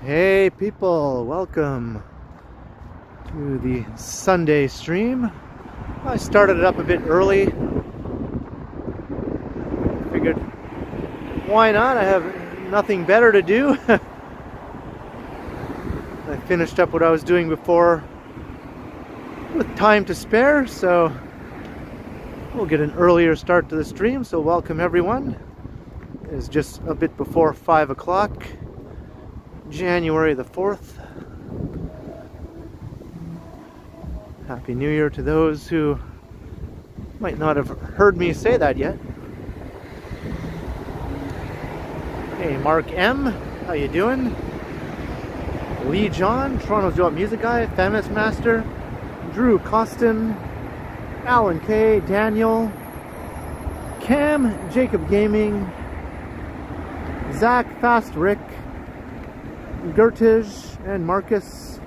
Hey people, welcome to the Sunday stream. I started it up a bit early. Figured, why not? I have nothing better to do. I finished up what I was doing before with time to spare, so we'll get an earlier start to the stream. So welcome everyone. It's just a bit before 5 o'clock. January the 4th. Happy New Year to those who might not have heard me say that yet. Hey, Mark M, how you doing? Lee John, Toronto's Joe Music Guy, Feminist Master, Drew Costin, Alan K, Daniel, Cam, Jacob Gaming, Zach, Fast Rick, Gertish, and Marcus.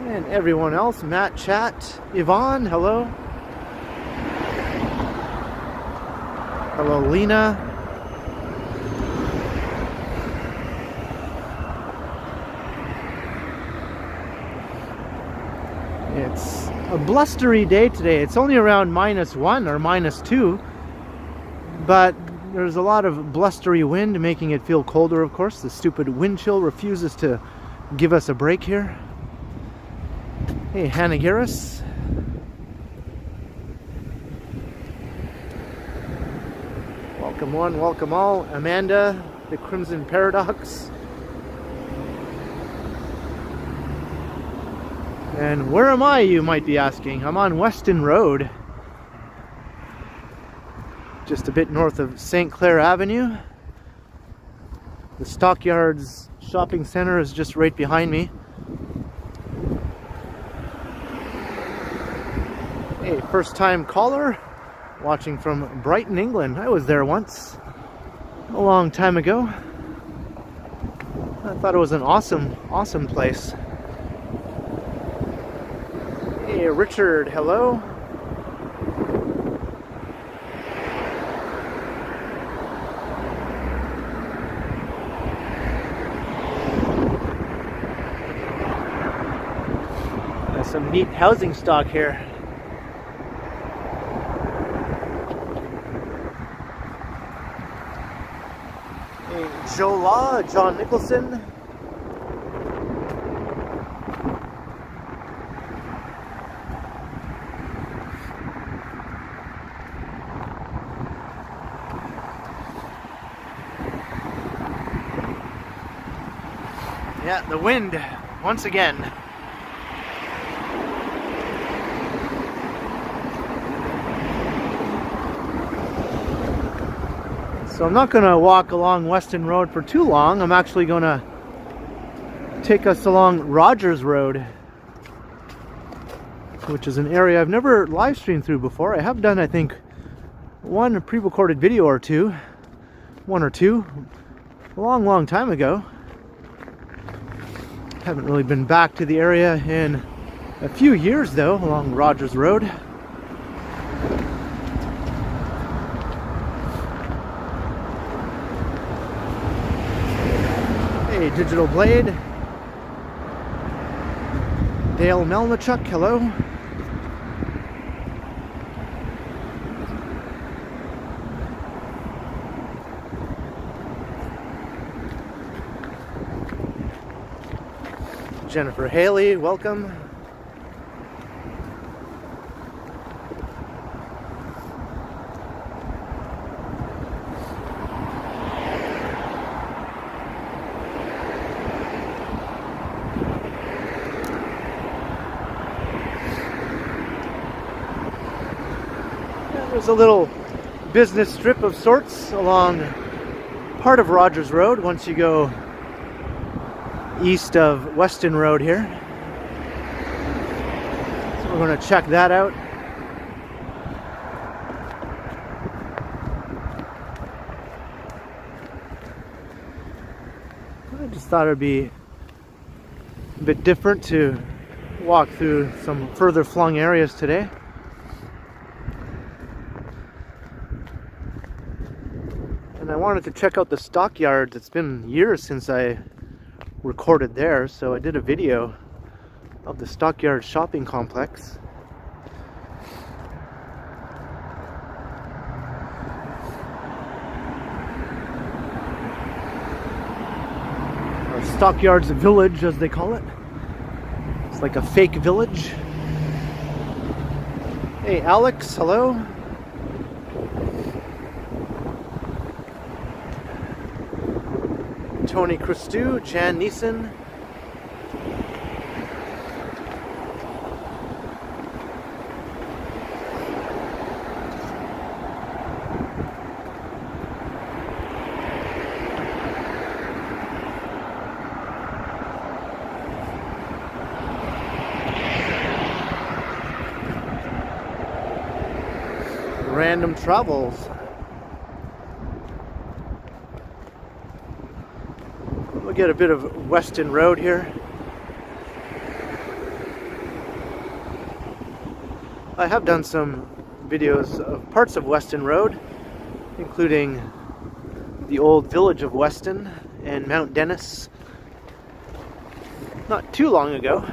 And everyone else, Matt, Chat, Yvonne, hello. Hello, Lena. It's a blustery day today. It's only around -1 or -2, but there's a lot of blustery wind making it feel colder, of course. The stupid wind chill refuses to give us a break here. Hey, Hannah Garris. Welcome one, welcome all. Amanda, the Crimson Paradox. And where am I, you might be asking? I'm on Weston Road, just a bit north of St. Clair Avenue. The Stockyards Shopping Center is just right behind me. Hey, first time caller, watching from Brighton, England. I was there once, a long time ago. I thought it was an awesome place. Hey, Richard, hello. There's some neat housing stock here. Hey, Joe Law, John Nicholson. Yeah, the wind, once again. So I'm not going to walk along Weston Road for too long. I'm actually going to take us along Rogers Road, which is an area I've never live streamed through before. I have done, I think, one pre-recorded video or two, one or two, a long time ago. Haven't really been back to the area in a few years though, along Rogers Road. Hey, Digital Blade. Dale Melnichuk, hello. Jennifer Haley, welcome. Yeah, there's a little business strip of sorts along part of Rogers Road once you go east of Weston Road here. So we're going to check that out. I just thought it'd be a bit different to walk through some further flung areas today. wanted to check out the stockyards. It's been years since I recorded there, so I did a video of the stockyard shopping complex. Or Stockyards Village, as they call it. It's like a fake village. Hey Alex, hello. Tony Christou, Jan Neeson. Random Travels. We'll get a bit of Weston Road here. I have done some videos of parts of Weston Road, including the old village of Weston and Mount Dennis, not too long ago.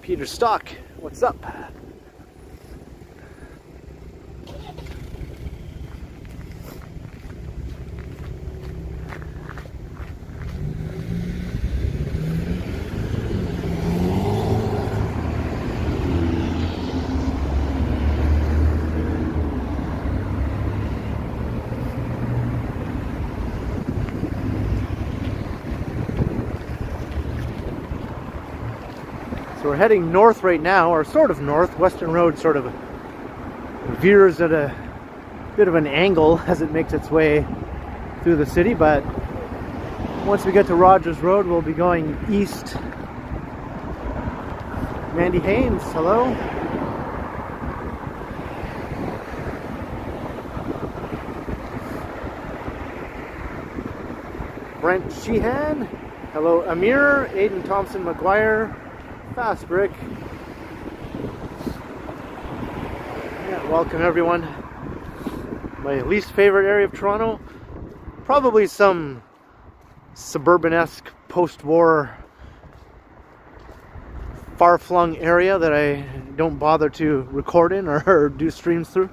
Peter Stock, what's up? So we're heading north right now, or sort of north. Weston Road sort of veers at a bit of an angle as it makes its way through the city, but once we get to Rogers Road, we'll be going east. Mandy Haynes, hello. Brent Sheehan, hello. Amir, Aiden Thompson McGuire, Fast Brick. Yeah, welcome everyone. My least favorite area of Toronto, probably some suburban-esque post-war far-flung area that I don't bother to record in or do streams through.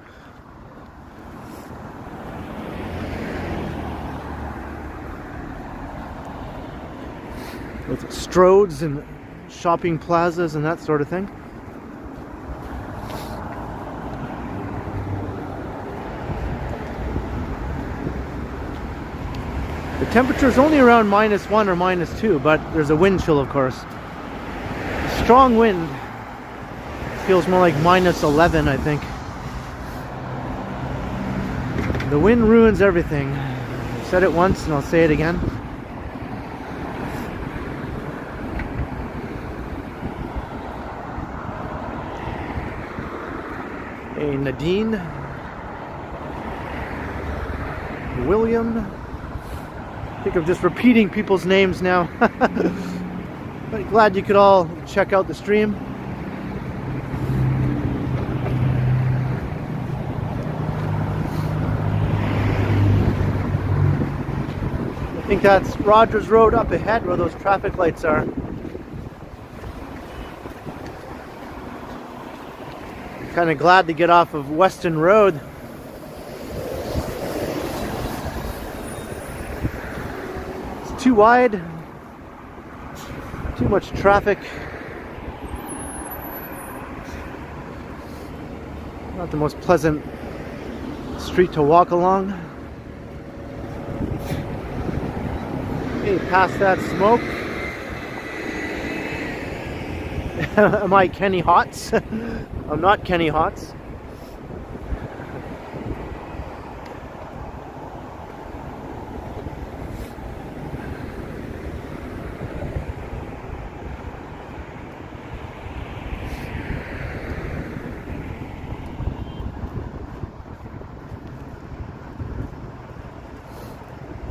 With Strodes and shopping plazas and that sort of thing. The temperature is only around -1 or -2, but there's a wind chill, of course. A strong wind. Feels more like -11, I think. The wind ruins everything. I've said it once and I'll say it again. Hey, Nadine, William. I think I'm just repeating people's names now. But glad you could all check out the stream. I think that's Rogers Road up ahead where those traffic lights are. Kind of glad to get off of Weston Road. It's too wide, too much traffic. Not the most pleasant street to walk along. Hey, past that smoke. Am I Kenny Hots? I'm not Kenny Hots.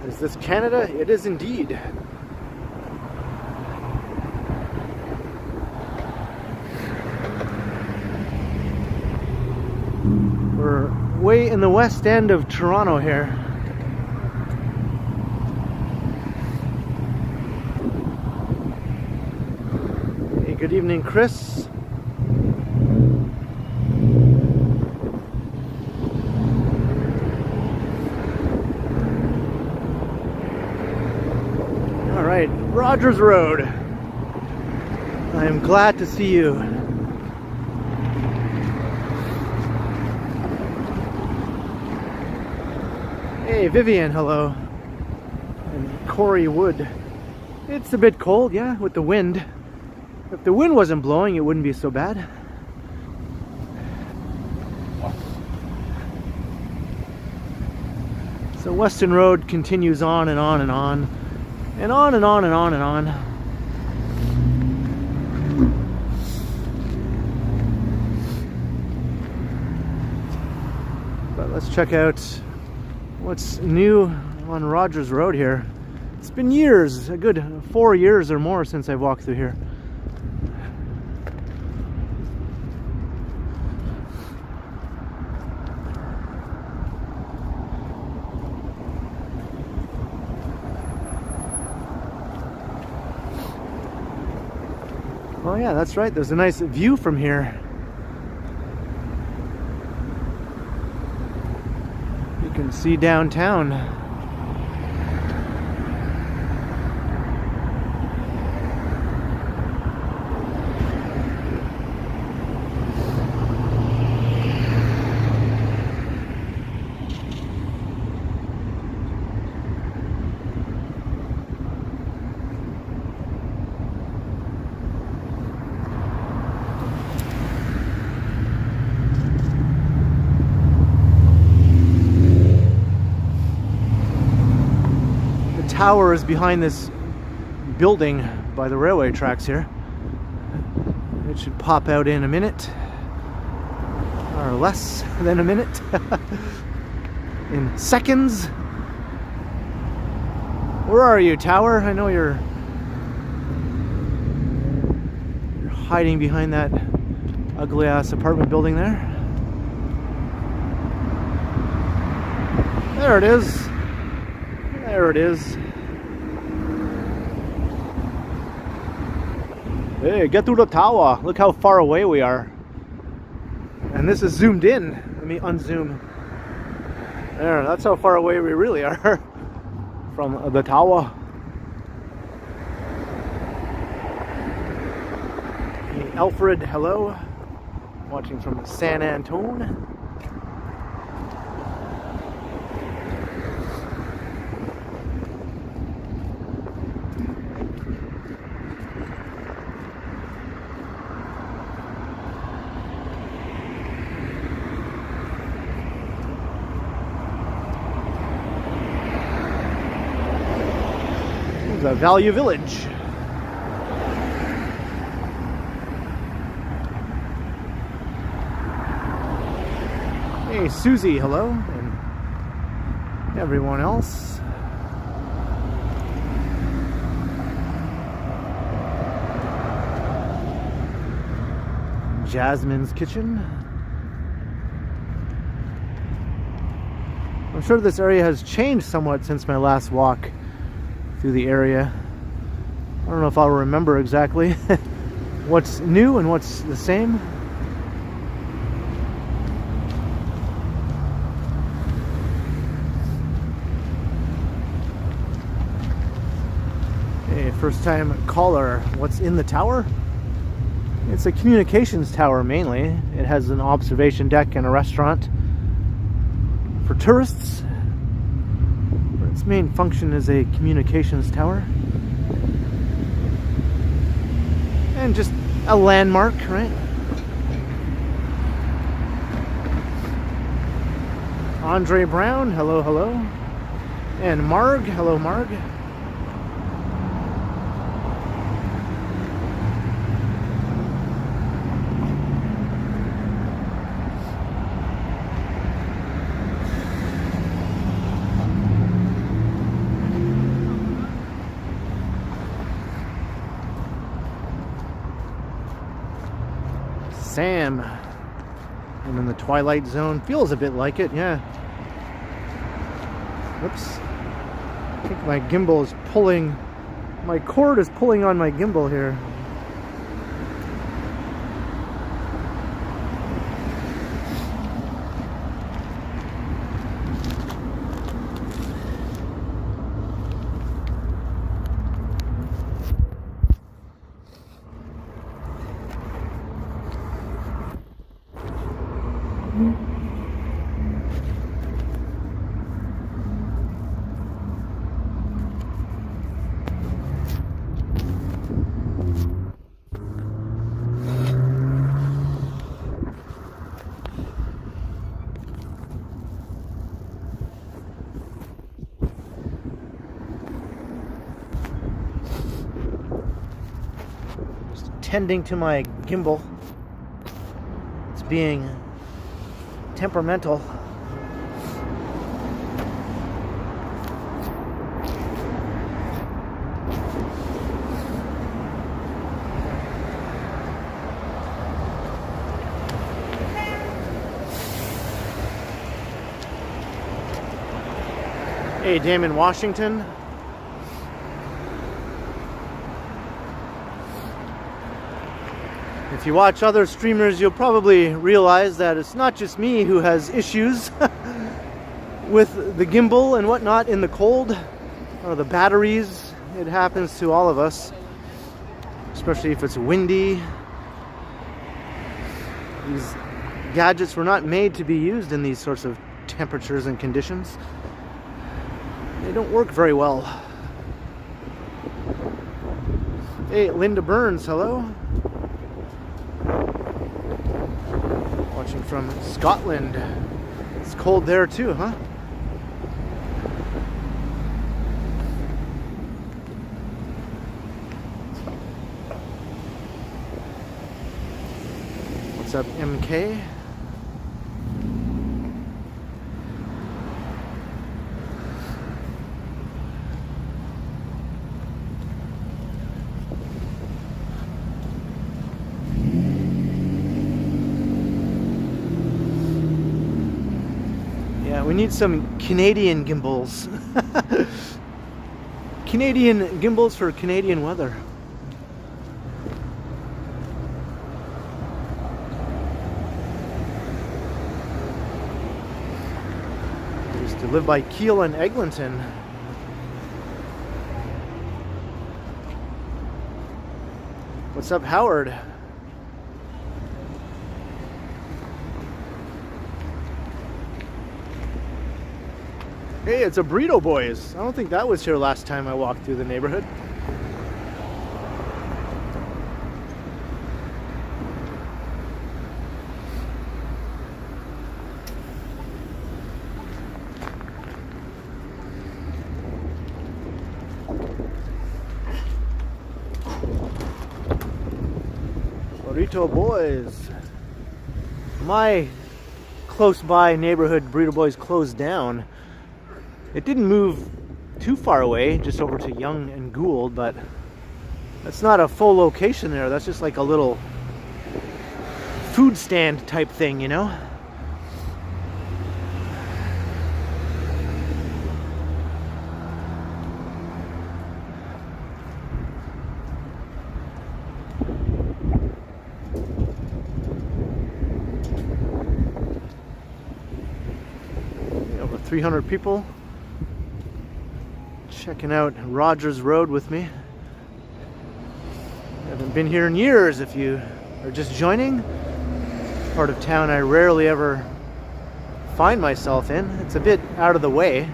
Is this Canada? It is indeed. way in the west end of Toronto here. Hey, good evening, Chris. All right, Rogers Road. I am glad to see you. Hey, Vivian, hello. And Corey Wood. It's a bit cold, yeah, with the wind. If the wind wasn't blowing, it wouldn't be so bad. So Weston Road continues on and on and on. And on and on and on and on. But let's check out what's new on Rogers Road here. It's been years, a good 4 years or more since I've walked through here. Oh yeah, that's right, there's a nice view from here. You can see downtown. Tower is behind this building by the railway tracks here. It should pop out in a minute, or less than a minute. In seconds. Where are you, tower? I know you're hiding behind that ugly ass apartment building there. There it is. There it is. Hey, get through the tower. Look how far away we are. And this is zoomed in. Let me unzoom. There, that's how far away we really are from the tower. Hey, Alfred, hello. Watching from San Antone. The Value Village. Hey, Susie, hello, and everyone else. Jasmine's Kitchen. I'm sure this area has changed somewhat since my last walk through the area. I don't know if I'll remember exactly what's new and what's the same. Hey, first time caller. What's in the tower? It's a communications tower mainly. It has an observation deck and a restaurant for tourists. Its main function is a communications tower. And just a landmark, right? Andre Brown, hello, hello. And Marg, hello, Marg. Sam in the the twilight zone. Feels a bit like it, yeah. Whoops. I think my gimbal is pulling, my cord is pulling on my gimbal here. Tending to my gimbal. It's being temperamental. Hey, Damon Washington. If you watch other streamers, you'll probably realize that it's not just me who has issues with the gimbal and whatnot in the cold, or the batteries. It happens to all of us, especially if it's windy. These gadgets were not made to be used in these sorts of temperatures and conditions. They don't work very well. Hey, Linda Burns, hello. Watching from Scotland. It's cold there too, huh? What's up, MK? We need some Canadian gimbals. Canadian gimbals for Canadian weather. I used to live by Kiel and Eglinton. What's up, Howard? Hey, it's a Burrito Boys. I don't think that was here last time I walked through the neighborhood. Burrito Boys. My close by neighborhood Burrito Boys closed down. It didn't move too far away, just over to Young and Gould, but that's not a full location there. That's just like a little food stand type thing, you know? Over 300 people checking out Rogers Road with me. I haven't been here in years. If you are just joining, part of town I rarely ever find myself in. It's a bit out of the way.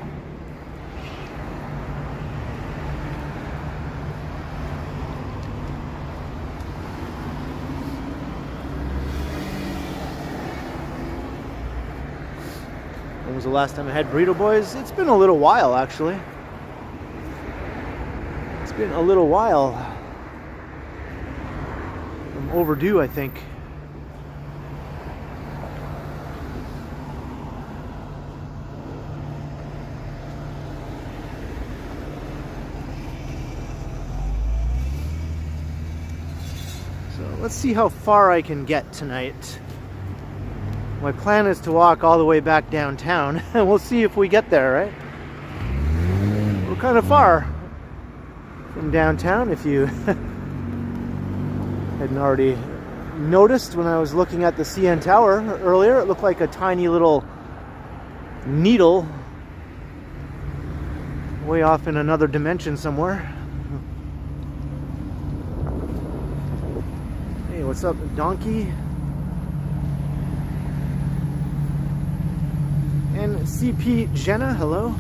When was the last time I had Burrito Boys? It's been a little while, actually. It's been a little while. I'm overdue, I think. So let's see how far I can get tonight. My plan is to walk all the way back downtown, and we'll see if we get there, right? We're kind of far from downtown, if you hadn't already noticed when I was looking at the CN Tower earlier. It looked like a tiny little needle way off in another dimension somewhere. Hey, what's up, donkey? And CP Jenna, hello.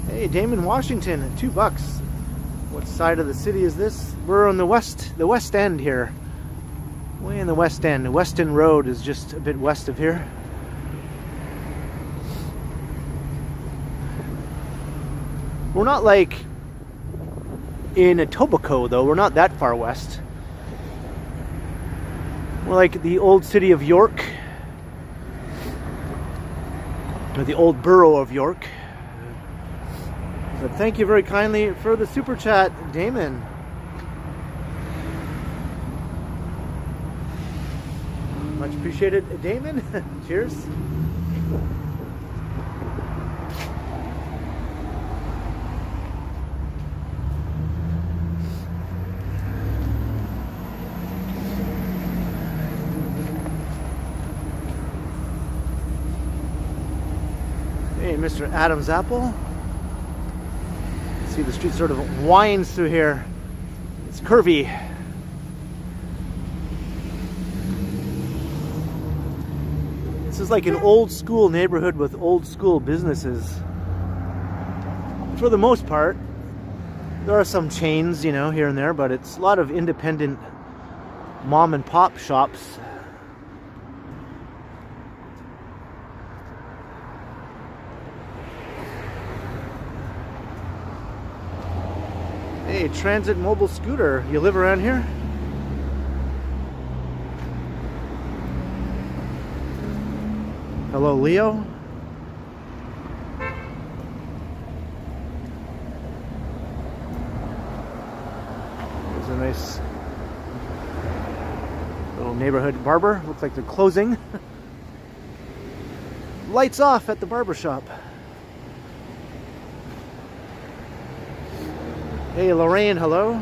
Hey, Damon Washington, $2. What side of the city is this? We're on the west end here. Way in the west end. Weston Road is just a bit west of here. We're not like in Etobicoke though, we're not that far west. We're like the old city of York, or the old borough of York. But thank you very kindly for the super chat, Damon. Much appreciated, Damon. Cheers. Hey, Mr. Adam's Apple. See, the street sort of winds through here. It's curvy. This is like an old school neighborhood with old school businesses. For the most part, there are some chains, you know, here and there, but it's a lot of independent mom and pop shops. Hey, Transit Mobile Scooter, you live around here? Hello, Leo. There's a nice little neighborhood barber. Looks like they're closing. Lights off at the barber shop. Hey, Lorraine, hello.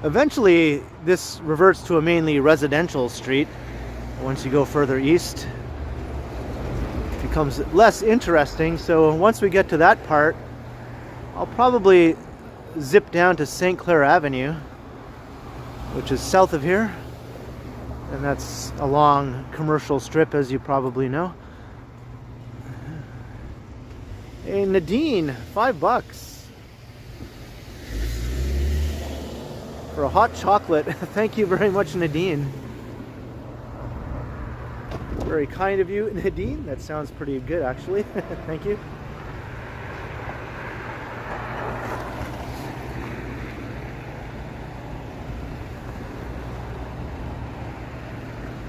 Eventually, this reverts to a mainly residential street. Once you go further east, it becomes less interesting. So once we get to that part, I'll probably zip down to St. Clair Avenue, which is south of here. And that's a long commercial strip, as you probably know. Hey, Nadine, $5 for a hot chocolate. Thank you very much, Nadine. Very kind of you, Nadine. That sounds pretty good, actually. Thank you.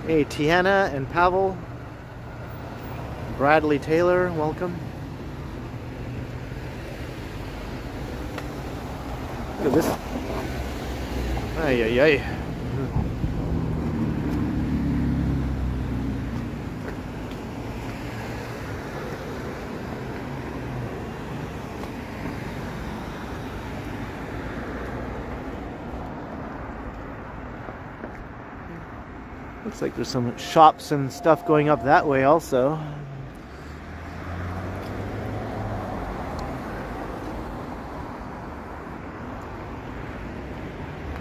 Hey, Tiana and Pavel. Bradley Taylor, welcome. Look at this. Ay, ay, ay. Looks like there's some shops and stuff going up that way also.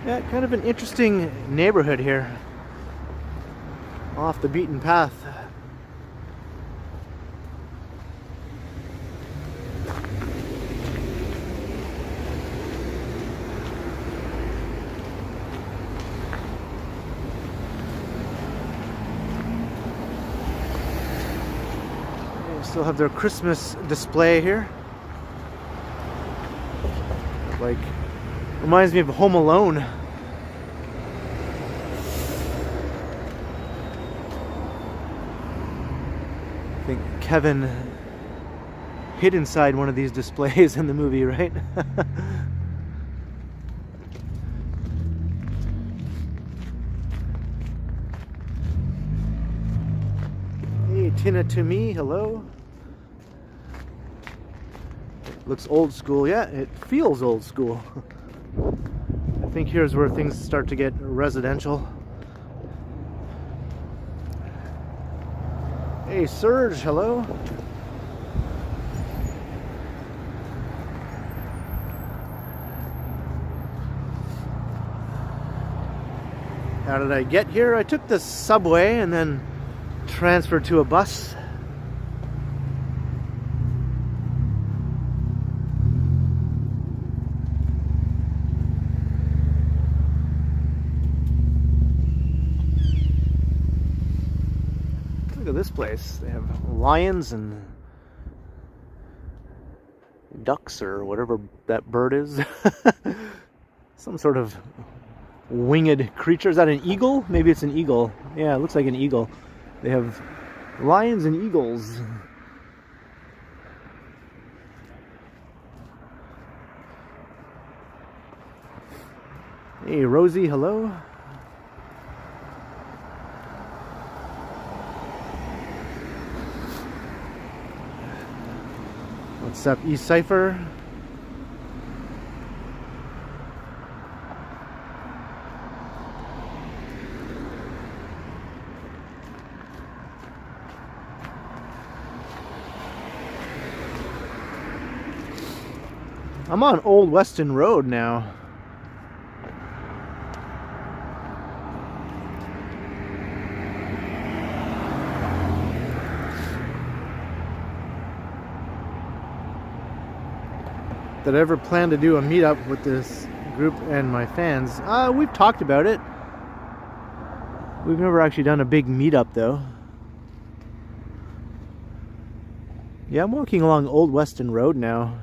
Yeah, kind of an interesting neighborhood here. Off the beaten path. Still have their Christmas display here. Like, reminds me of Home Alone. Kevin hid inside one of these displays in the movie, right? Hey, Tina to me, hello. It looks old school. Yeah, it feels old school. I think here's where things start to get residential. Hey, Serge, hello. How did I get here? I took the subway and then transferred to a bus. Look at this place. They have lions and ducks or whatever that bird is. Some sort of winged creature. Is that an eagle? Maybe it's an eagle. Yeah, it looks like an eagle. They have lions and eagles. Hey, Rosie, hello. What's up, E-Cypher? I'm on Old Weston Road now. Did I ever plan to do a meetup with this group and my fans? We've talked about it. We've never actually done a big meetup though. Yeah, I'm walking along Old Weston Road now.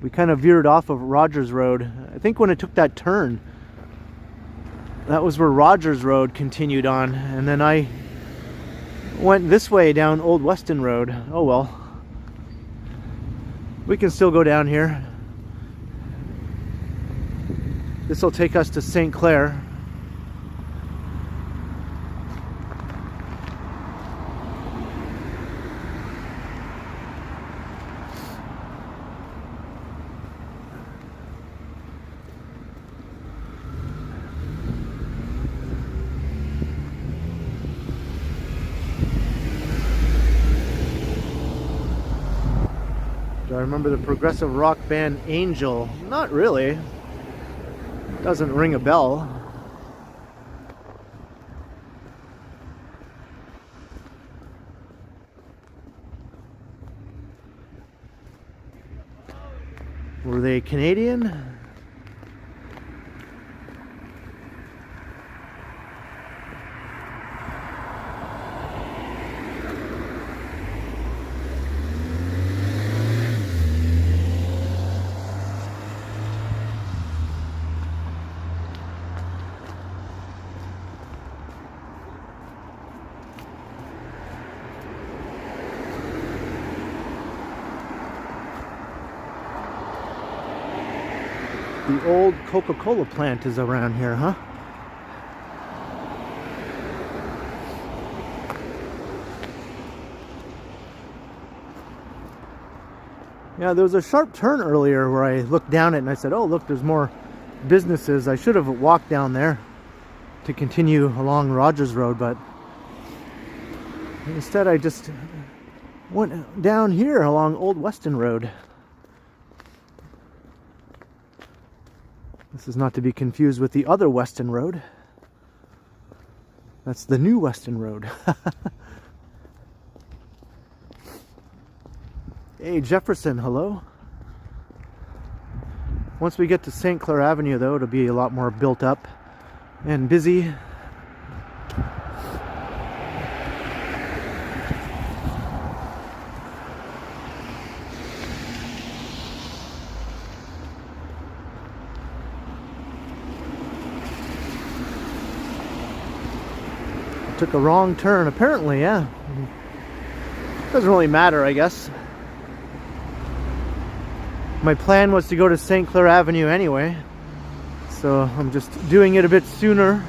We kind of veered off of Rogers Road. I think when it took that turn, that was where Rogers Road continued on, and then I went this way down Old Weston Road. Oh well. We can still go down here. This will take us to St. Clair. Do I remember the progressive rock band Angel? Not really. Doesn't ring a bell. Were they Canadian? The old Coca-Cola plant is around here, huh? Yeah, there was a sharp turn earlier where I looked down it and I said, oh look, there's more businesses. I should have walked down there to continue along Rogers Road, but instead I just went down here along Old Weston Road. This is not to be confused with the other Weston Road. That's the new Weston Road. Hey, Jefferson, hello. Once we get to St. Clair Avenue, though, it'll be a lot more built up and busy. Took a wrong turn, apparently, yeah. Doesn't really matter, I guess. My plan was to go to St. Clair Avenue anyway, so I'm just doing it a bit sooner.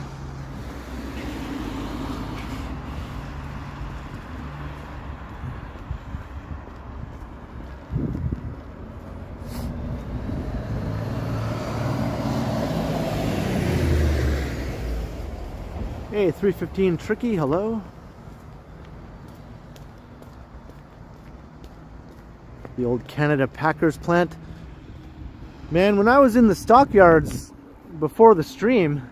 Hey, 315 Tricky, hello. The old Canada Packers plant. Man, when I was in the stockyards before the stream,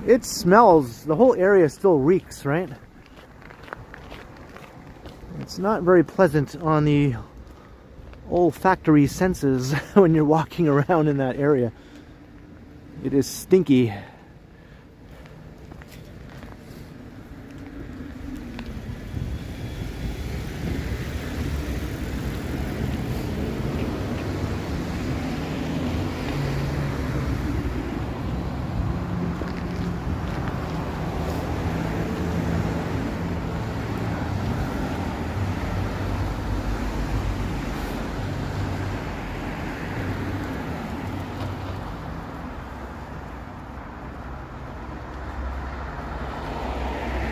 it smells, the whole area still reeks, right? It's not very pleasant on the olfactory senses when you're walking around in that area. It is stinky.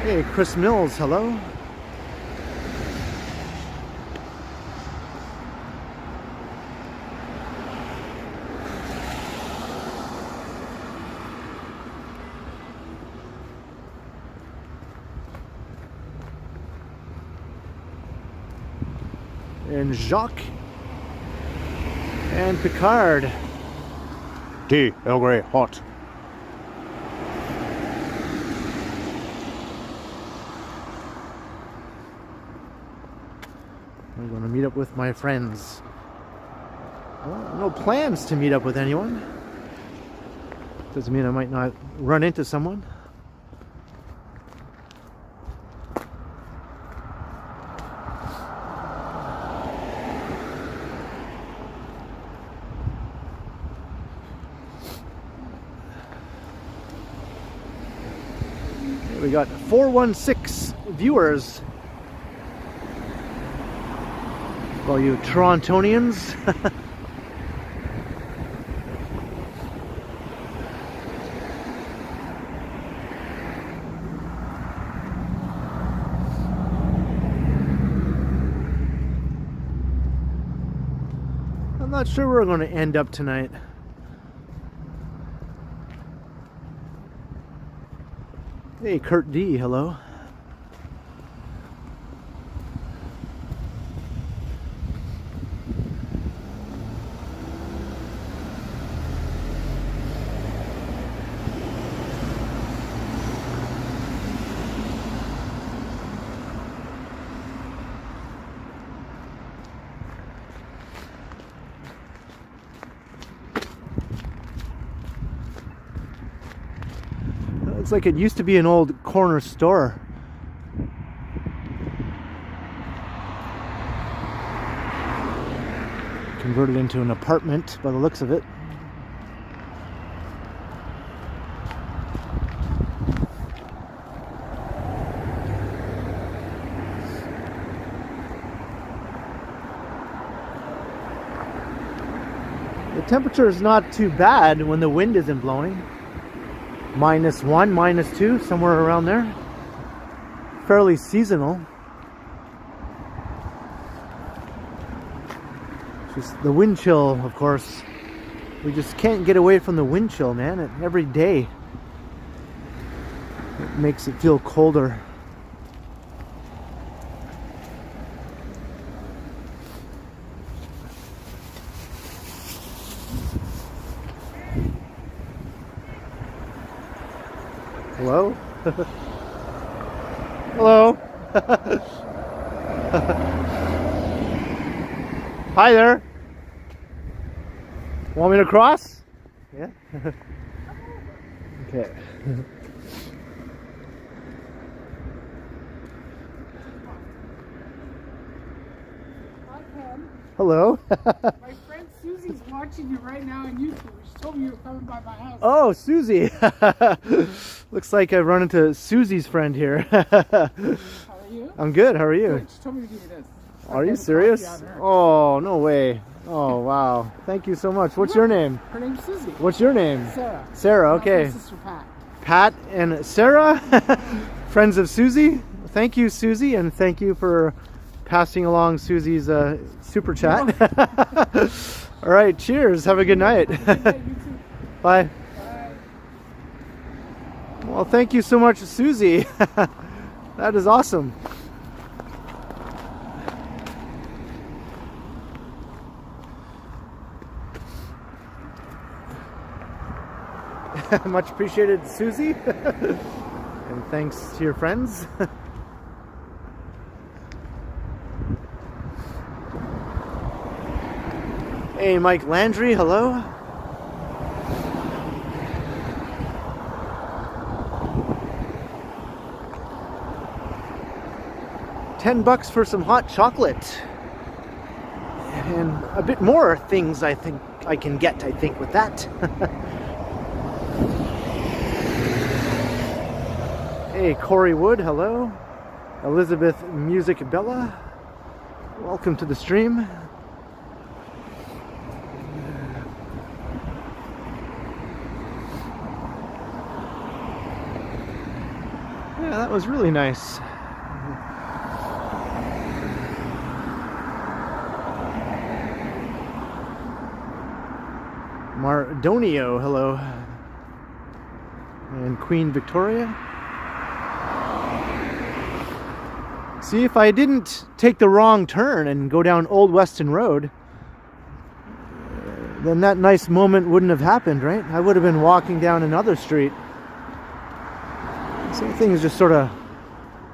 Hey, Chris Mills, hello. And Jacques and Picard. Tea, Earl Grey, hot. I'm going to meet up with my friends. Well, no plans to meet up with anyone. Doesn't mean I might not run into someone. We got 416 viewers. All you Torontonians. I'm not sure where we're going to end up tonight. Hey, Kurt D, hello. Looks like it used to be an old corner store. Converted into an apartment by the looks of it. The temperature is not too bad when the wind isn't blowing. -1, -2, somewhere around there. Fairly seasonal. Just the wind chill, of course. We just can't get away from the wind chill, man. Every day it makes it feel colder. Hello? Hello? Hi there. Want me to cross? Yeah? Okay. Hi, Ken. Hello. My friend Susie's watching you right now on YouTube. She told me you were coming by my house. Oh, Susie. Looks like I've run into Susie's friend here. How are you? I'm good. How are you? She told me to give you this. Are you serious? Oh, no way. Oh, wow. Thank you so much. What's your name? Her name's Susie. What's your name? Sarah. Sarah, okay. My sister Pat. Pat and Sarah, friends of Susie. Thank you, Susie, and thank you for passing along Susie's super chat. All right, cheers. Have a good night. Bye. Well, thank you so much, Susie. That is awesome. Much appreciated, Susie. And thanks to your friends. Hey, Mike Landry, hello. $10 for some hot chocolate. And a bit more things I think I can get, with that. Hey, Corey Wood, hello. Elizabeth Music Bella, welcome to the stream. Yeah, that was really nice. Mardonio, hello. And Queen Victoria. See, if I didn't take the wrong turn and go down Old Weston Road, then that nice moment wouldn't have happened, right? I would have been walking down another street. So things just sort of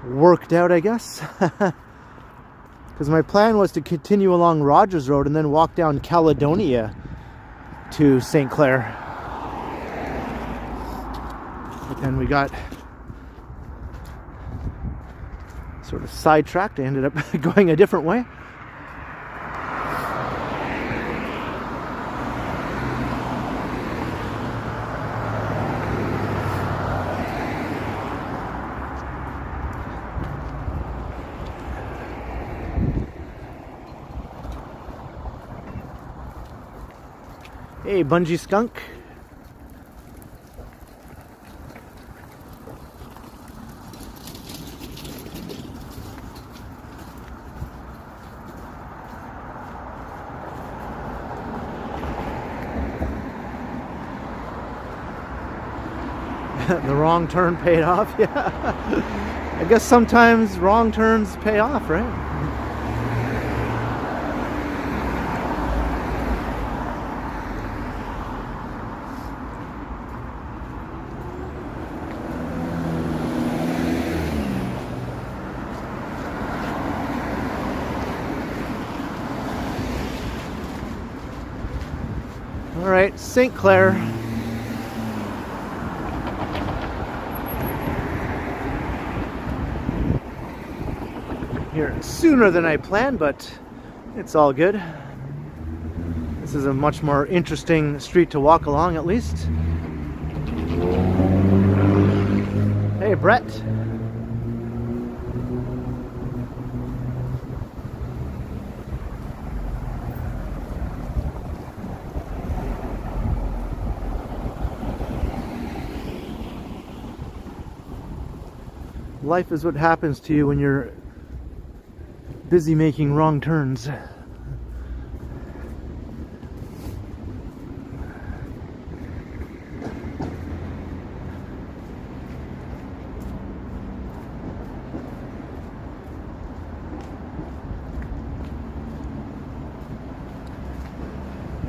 worked out, I guess. Because my plan was to continue along Rogers Road and then walk down Caledonia to St. Clair. But then we got sort of sidetracked. I ended up going a different way. Hey, Bungee Skunk. The wrong turn paid off, yeah. I guess sometimes wrong turns pay off, right? All right, St. Clair. Here sooner than I planned, but it's all good. This is a much more interesting street to walk along, at least. Hey, Brett. Life is what happens to you when you're busy making wrong turns.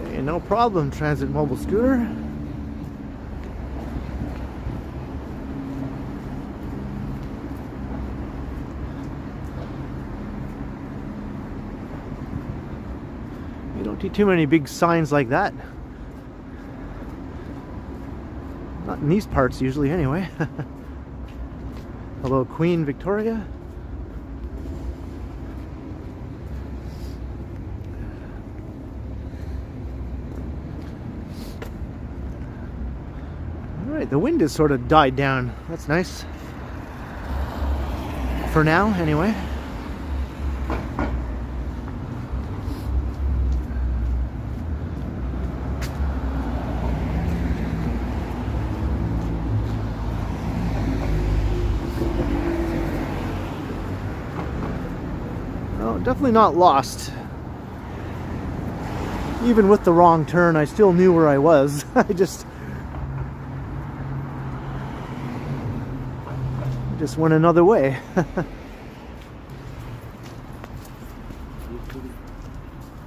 Hey, no problem, Transit Mobile Scooter. You don't see too many big signs like that. Not in these parts usually, anyway. Hello, Queen Victoria. All right, the wind has sort of died down. That's nice. For now, anyway. Well, definitely not lost. Even with the wrong turn, I still knew where I was. I just went another way.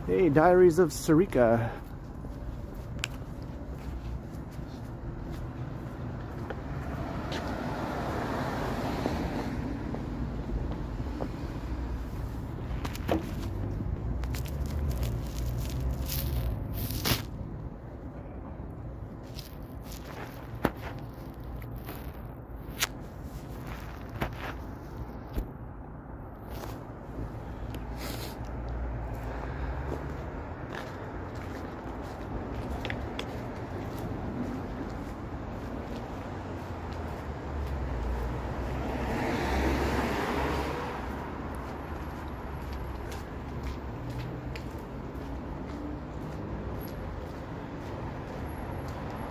Hey, Diaries of Sarika.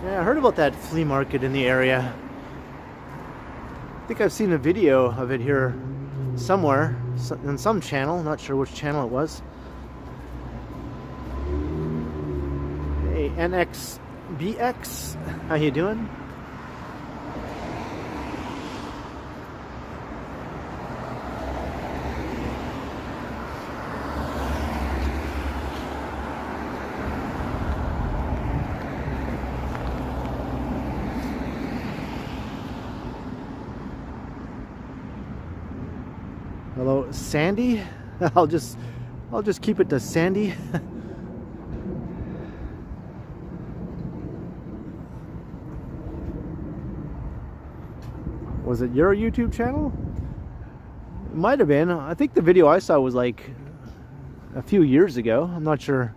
Yeah, I heard about that flea market in the area. I think I've seen a video of it here somewhere, on some channel, not sure which channel it was. Hey, NXBX, how you doing? Hello, Sandy. I'll just keep it to Sandy. Was it your YouTube channel? It might have been. I think the video I saw was like a few years ago. I'm not sure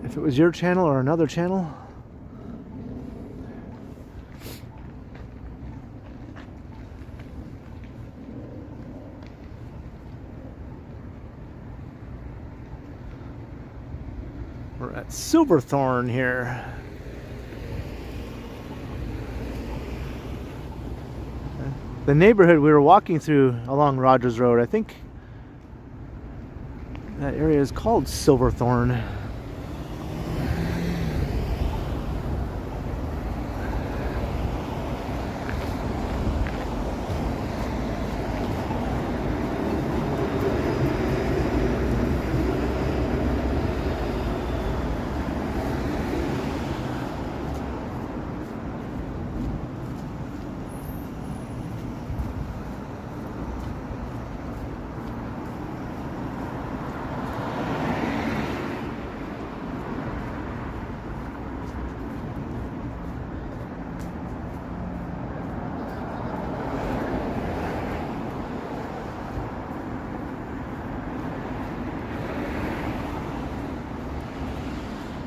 if it was your channel or another channel. We're at Silverthorne here. The neighborhood we were walking through along Rogers Road, I think that area is called Silverthorne.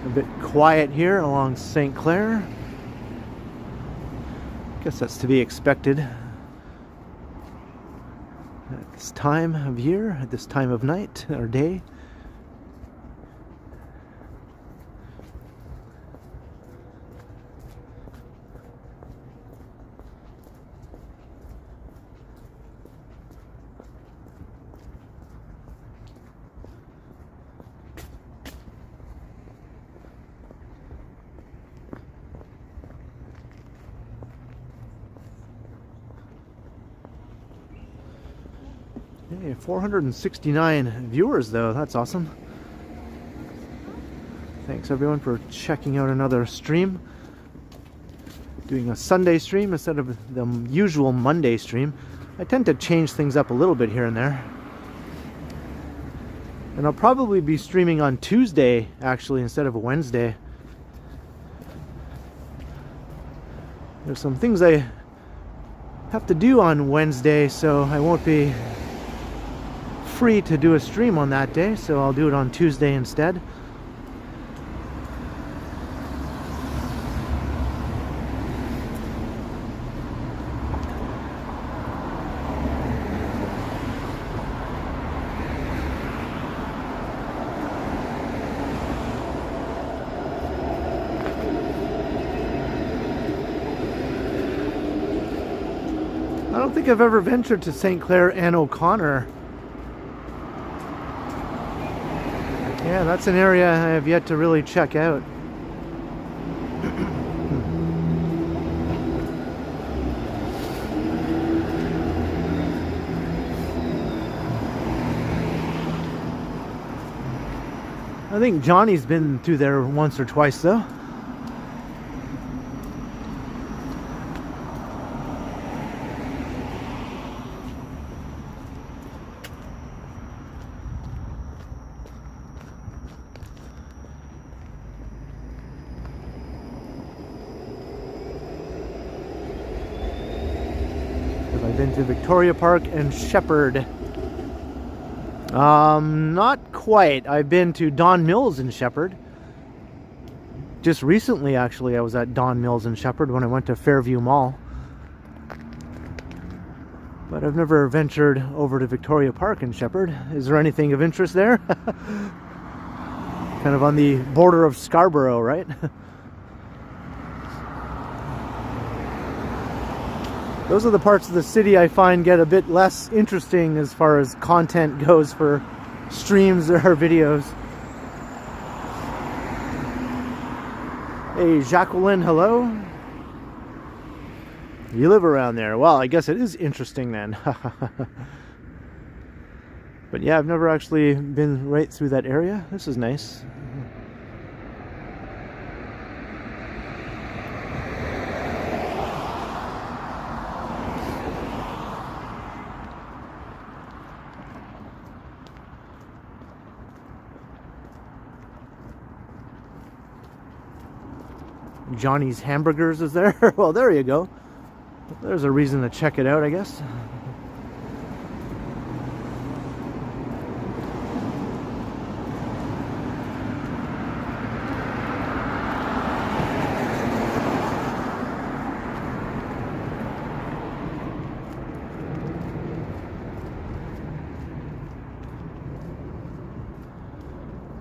A bit quiet here along St. Clair. Guess that's to be expected at this time of year, at this time of night or day. Hey, 469 viewers though, that's awesome. Thanks everyone for checking out another stream. Doing a Sunday stream instead of the usual Monday stream. I tend to change things up a little bit here and there. And I'll probably be streaming on Tuesday actually instead of a Wednesday. There's some things I have to do on Wednesday, so I won't be free to do a stream on that day, so I'll do it on Tuesday instead. don't think I've ever ventured to St. Clair and O'Connor. Yeah, that's an area I have yet to really check out. I think Johnny's been through there once or twice though. I've been to Victoria Park and Shepherd. Not quite. I've been to Don Mills in Shepherd. Just recently, actually, I was at Don Mills in Shepherd when I went to Fairview Mall. But I've never ventured over to Victoria Park in Shepherd. Is there anything of interest there? Kind of on the border of Scarborough, right? Those are the parts of the city I find get a bit less interesting as far as content goes for streams or videos. Hey, Jacqueline, hello. You live around there. Well, I guess it is interesting then. But yeah, I've never actually been right through that area. This is nice. Johnny's Hamburgers is there. Well, there you go. There's a reason to check it out, I guess.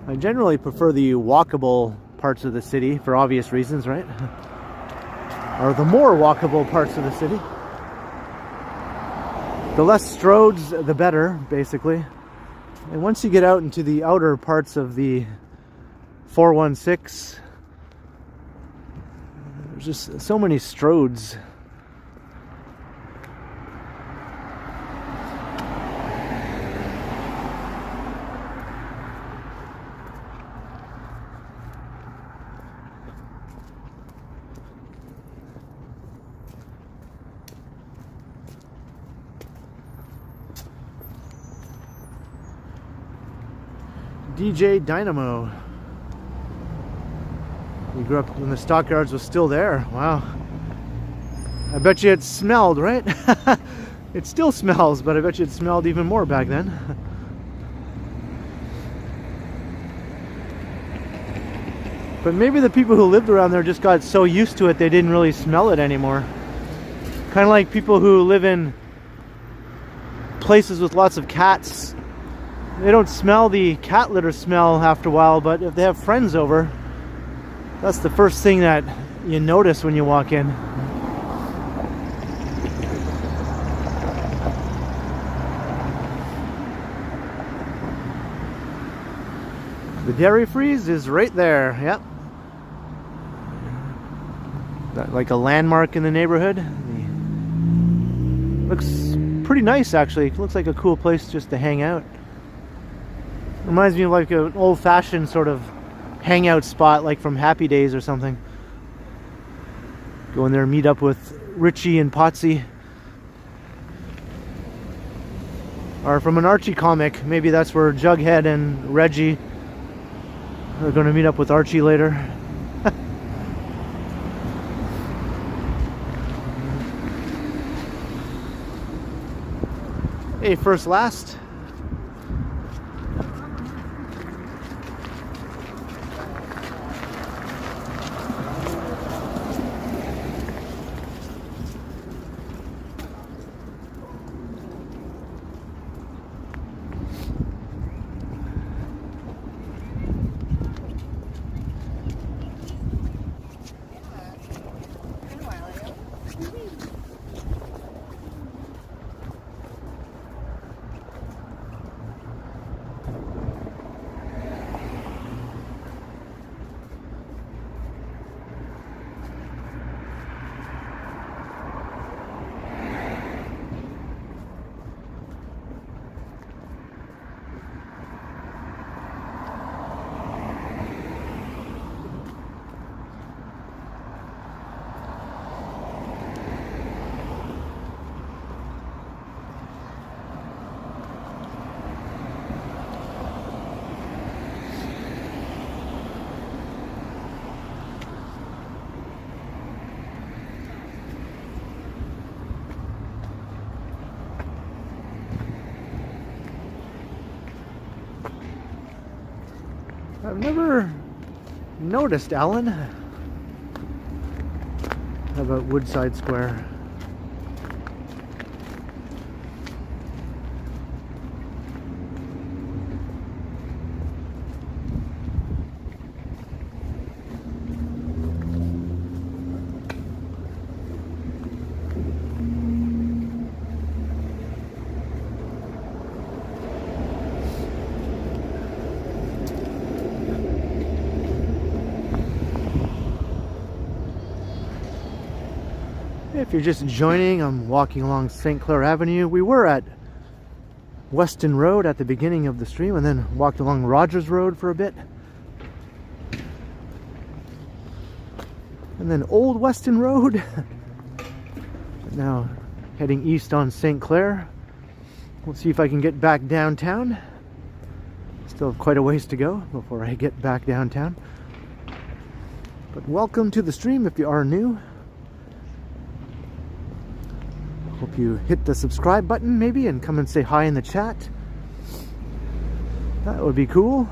I generally prefer the walkable parts of the city for obvious reasons, right? Or the more walkable parts of the city. The less stroads, the better, basically. And once you get out into the outer parts of the 416, there's just so many stroads. DJ Dynamo. You grew up when the stockyards was still there. Wow. I bet you it smelled, right? It still smells, but I bet you it smelled even more back then. But maybe the people who lived around there just got so used to it they didn't really smell it anymore. Kind of like people who live in places with lots of cats. They don't smell the cat litter smell after a while, but if they have friends over, that's the first thing that you notice when you walk in. The dairy freeze is right there, yep. Like a landmark in the neighborhood. Looks pretty nice, actually. It looks like a cool place just to hang out. Reminds me of like an old-fashioned sort of hangout spot, like from Happy Days or something. Go in there and meet up with Richie and Potsy. Or from an Archie comic, maybe that's where Jughead and Reggie are going to meet up with Archie later. Hey, first last. I've never noticed, Alan. How about Woodside Square? If you're just joining, I'm walking along St. Clair Avenue. We were at Weston Road at the beginning of the stream and then walked along Rogers Road for a bit. And then Old Weston Road. Now heading east on St. Clair. We'll see if I can get back downtown. Still have quite a ways to go before I get back downtown. But welcome to the stream if you are new. Hope you hit the subscribe button maybe and come and say hi in the chat. That would be cool.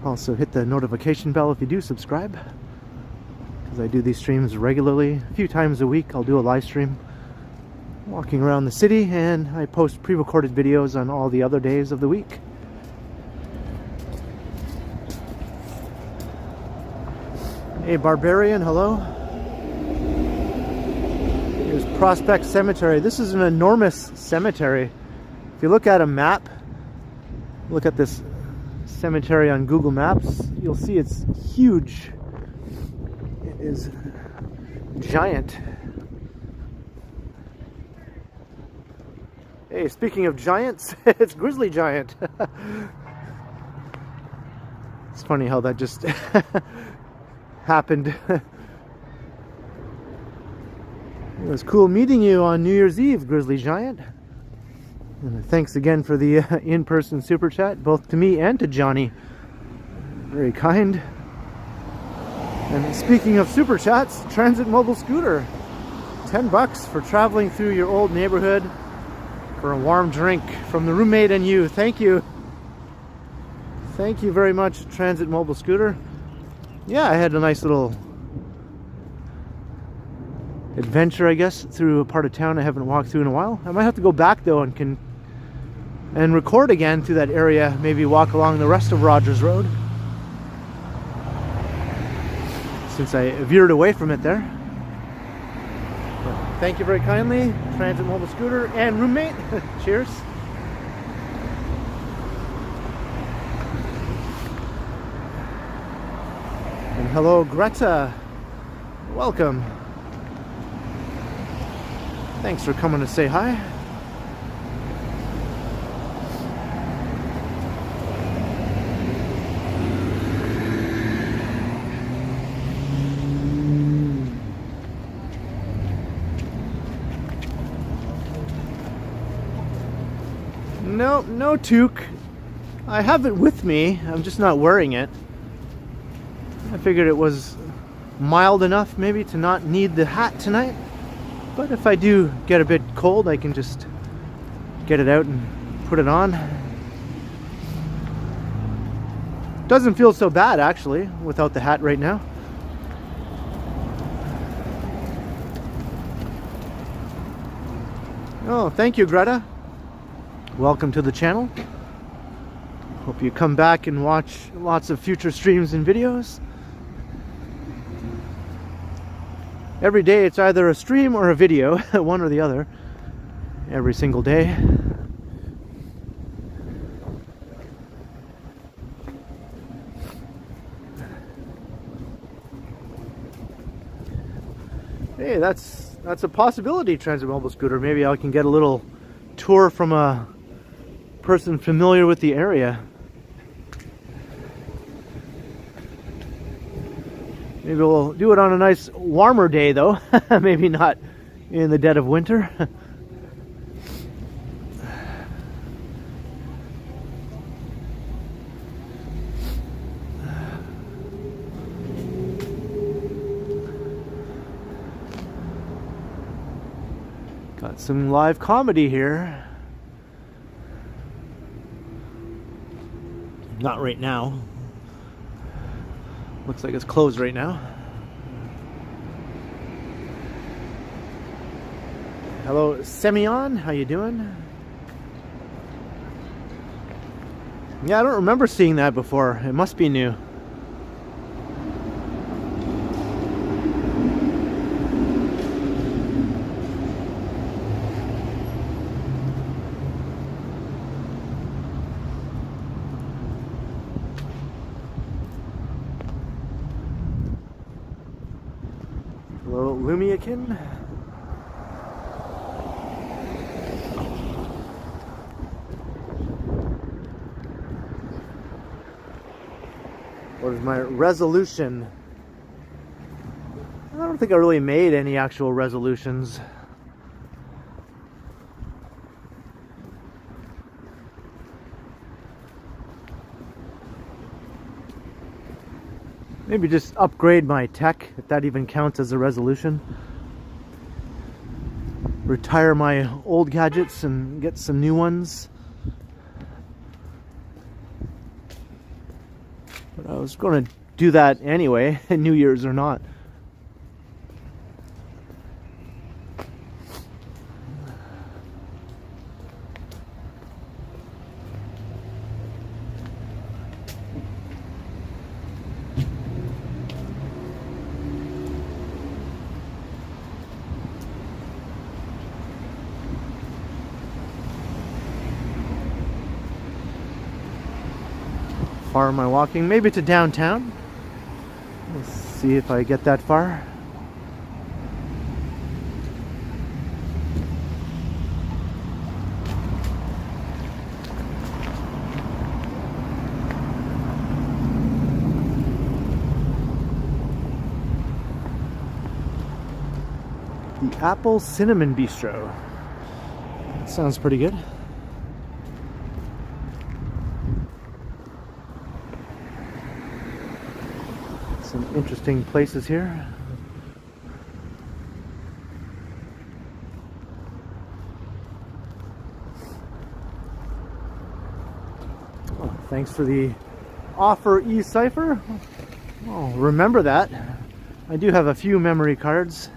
Also hit the notification bell if you do subscribe, because I do these streams regularly. A few times a week I'll do a live stream walking around the city, and I post pre-recorded videos on all the other days of the week. Hey Barbarian, hello. Here's Prospect Cemetery. This is an enormous cemetery. If you look at a map, look at this cemetery on Google Maps, you'll see it's huge. It is giant. Hey, speaking of giants, it's Grizzly Giant. It's funny how that just happened. It was cool meeting you on New Year's Eve, Grizzly Giant. And thanks again for the in-person super chat, both to me and to Johnny. Very kind. And speaking of super chats, Transit Mobile Scooter. $10 for traveling through your old neighborhood for a warm drink from the roommate and you. Thank you. Thank you very much, Transit Mobile Scooter. Yeah, I had a nice little adventure, I guess, through a part of town I haven't walked through in a while. I might have to go back though and record again through that area. Maybe walk along the rest of Rogers Road, since I veered away from it there. But thank you very kindly, Transit Mobile Scooter and roommate. Cheers. And hello, Greta. Welcome. Thanks for coming to say hi. No toque. I have it with me. I'm just not wearing it. I figured it was mild enough maybe to not need the hat tonight. But if I do get a bit cold, I can just get it out and put it on. Doesn't feel so bad actually without the hat right now. Oh, thank you, Greta. Welcome to the channel. Hope you come back and watch lots of future streams and videos. Every day it's either a stream or a video, one or the other, every single day. Hey, that's a possibility, Transit Mobile Scooter. Maybe I can get a little tour from a person familiar with the area. Maybe we'll do it on a nice warmer day though. Maybe not in the dead of winter. Got some live comedy here. Not right now. Looks like it's closed right now. Hello, Semyon. How you doing? Yeah, I don't remember seeing that before. It must be new. Hello, Lumiakin. What is my resolution? I don't think I really made any actual resolutions. Maybe just upgrade my tech, if that even counts as a resolution. Retire my old gadgets and get some new ones. But I was going to do that anyway, New Year's or not. Far am I walking? Maybe to downtown. Let's see if I get that far. The Apple Cinnamon Bistro. That sounds pretty good. Some interesting places here. Oh, thanks for the offer, eCipher. Oh, remember that. I do have a few memory cards.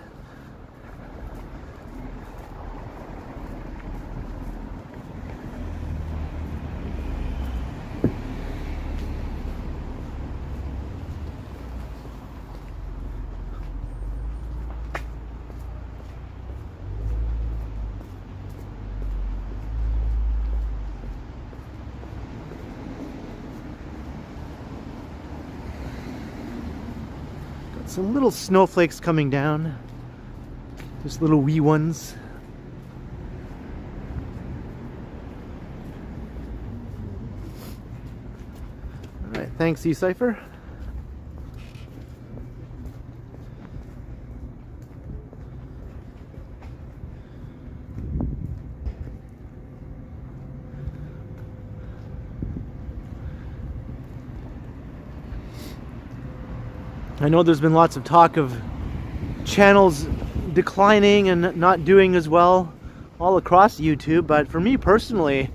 Some little snowflakes coming down, just little wee ones. All right, thanks, eCipher. I know there's been lots of talk of channels declining and not doing as well all across YouTube, but for me personally,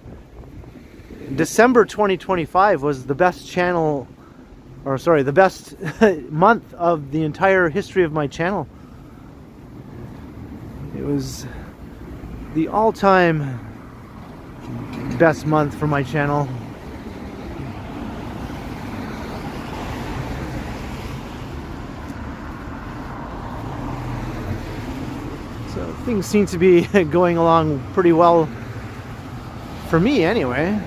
December 2025 was the best channel, or sorry, the best month of the entire history of my channel. It was the all-time best month for my channel. So things seem to be going along pretty well for me anyway.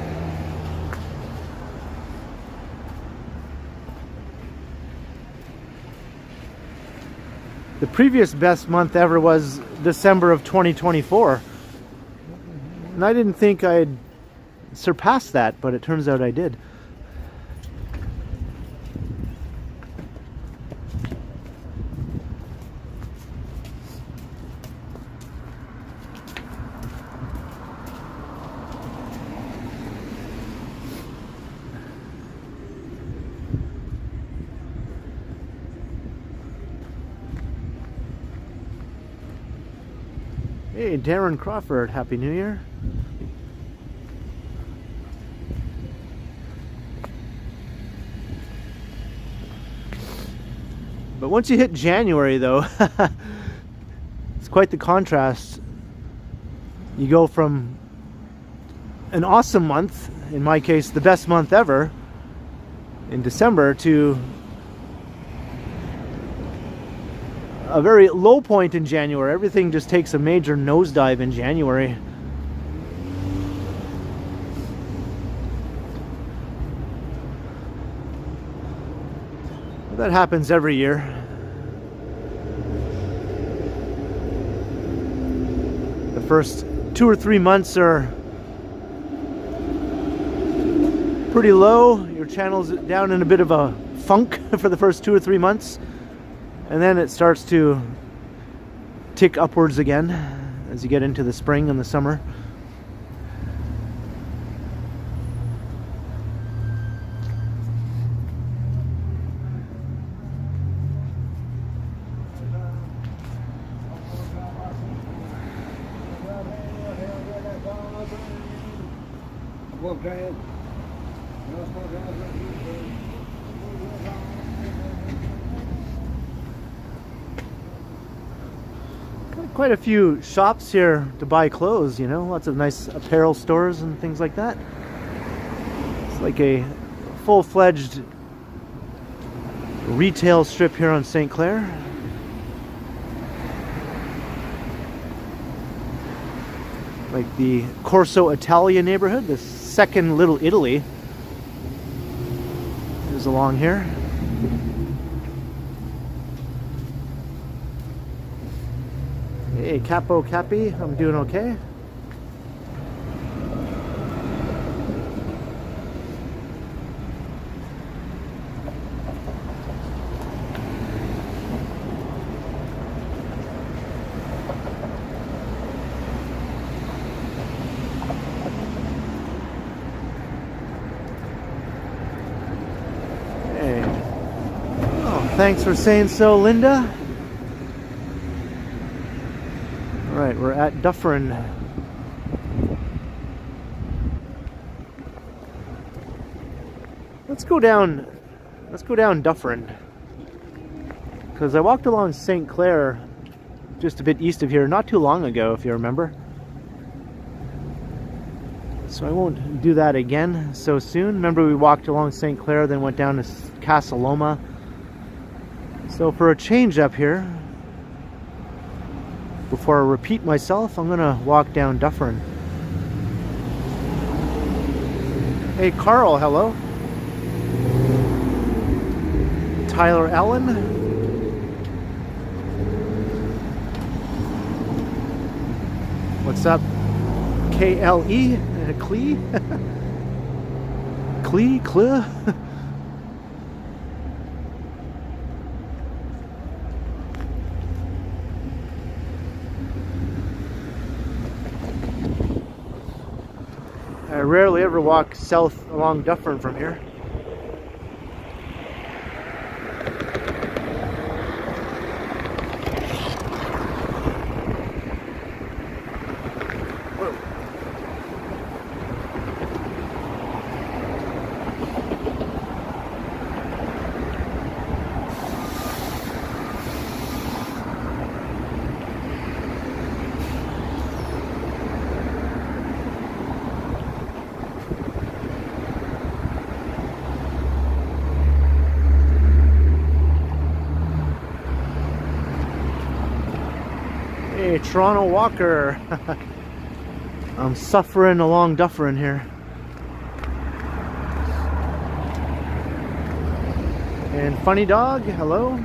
The previous best month ever was December of 2024. And I didn't think I'd surpass that, but it turns out I did. Hey, Darren Crawford, Happy New Year. But once you hit January, though, it's quite the contrast. You go from an awesome month, in my case, the best month ever, in December, to a very low point in January. Everything just takes a major nosedive in January. That happens every year. The first 2 or 3 months are pretty low. Your channel's down in a bit of a funk for the first 2 or 3 months, and then it starts to tick upwards again as you get into the spring and the summer. Quite a few shops here to buy clothes, you know, lots of nice apparel stores and things like that. It's like a full-fledged retail strip here on St. Clair. Like the Corso Italia neighborhood, the second Little Italy is along here. Hey, Capo Cappy, I'm doing okay. Hey. Oh, thanks for saying so, Linda. Alright, we're at Dufferin. Let's go down Dufferin. Because I walked along St. Clair just a bit east of here not too long ago, if you remember. So I won't do that again so soon. Remember, we walked along St. Clair, then went down to Casa Loma. So for a change up here, before I repeat myself, I'm gonna walk down Dufferin. Hey Carl, hello. Tyler Allen. What's up? KLE? Clee? Clee? I rarely ever walk south along Dufferin from here. Hey, Toronto Walker. I'm suffering along Dufferin here. And Funny Dog, hello.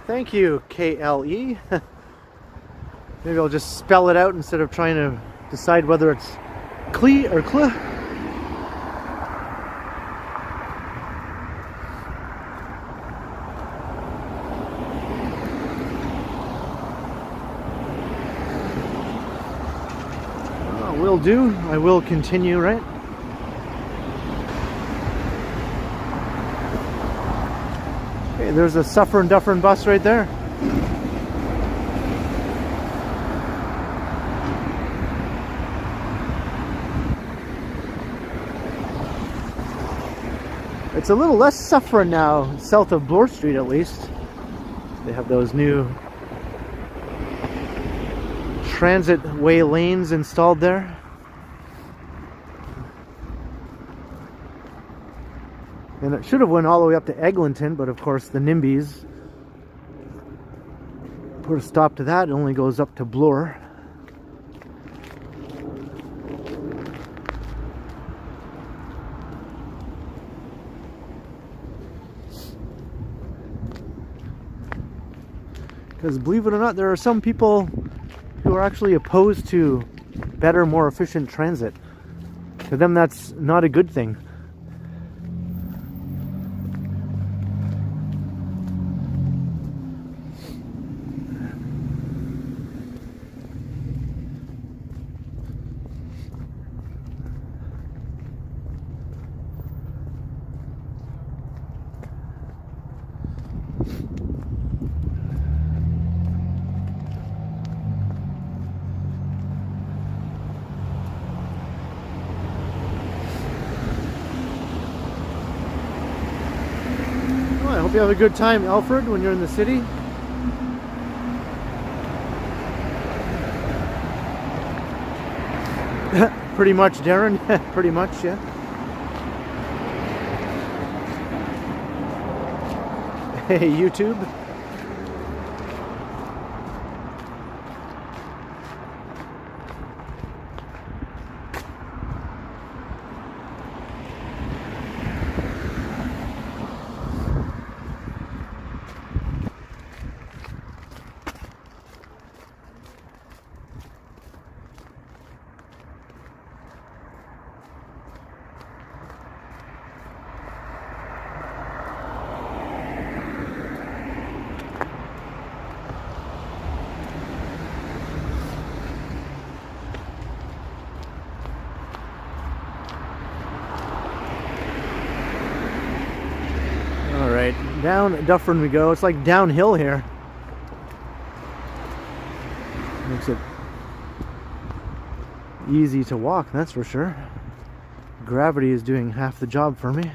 Thank you, KLE. Maybe I'll just spell it out instead of trying to decide whether it's Clee or Cl. will do. I will continue, right? Okay, there's a Dufferin bus right there. It's a little less suffering now, south of Bloor Street at least. They have those new transit way lanes installed there. And it should have went all the way up to Eglinton, but of course the NIMBYs put a stop to that. It only goes up to Bloor. Because believe it or not, there are some people who are actually opposed to better, more efficient transit. To them, that's not a good thing. I hope you have a good time, Alfred, when you're in the city. Pretty much, Darren. Pretty much, yeah. Hey, YouTube. Down Dufferin we go. It's like downhill here. Makes it easy to walk, that's for sure. Gravity is doing half the job for me.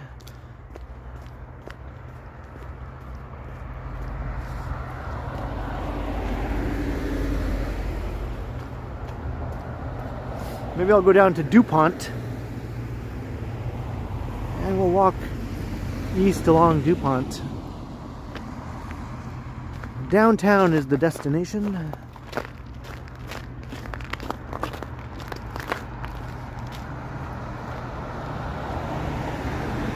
Maybe I'll go down to DuPont and we'll walk east along DuPont. Downtown is the destination.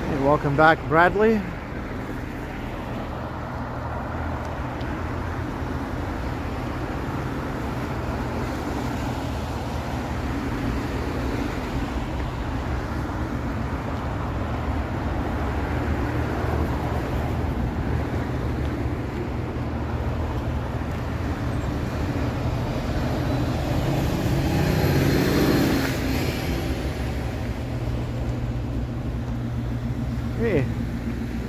Hey, welcome back, Bradley. Hey,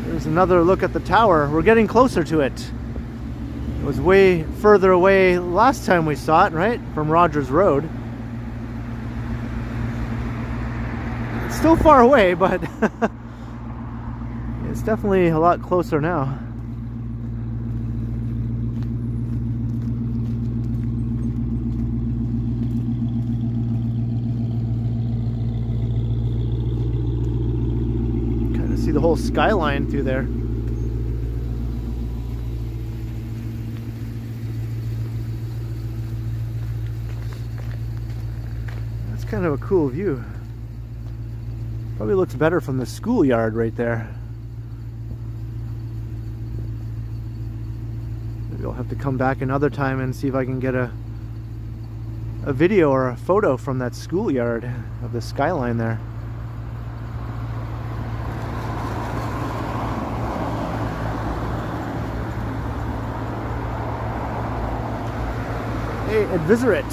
there's another look at the tower. We're getting closer to it. It was way further away last time we saw it, right? From Rogers Road. It's still far away, but it's definitely a lot closer now. See the whole skyline through there. That's kind of a cool view. Probably looks better from the schoolyard right there. Maybe I'll have to come back another time and see if I can get a video or a photo from that schoolyard of the skyline there. Hey, Advisorit.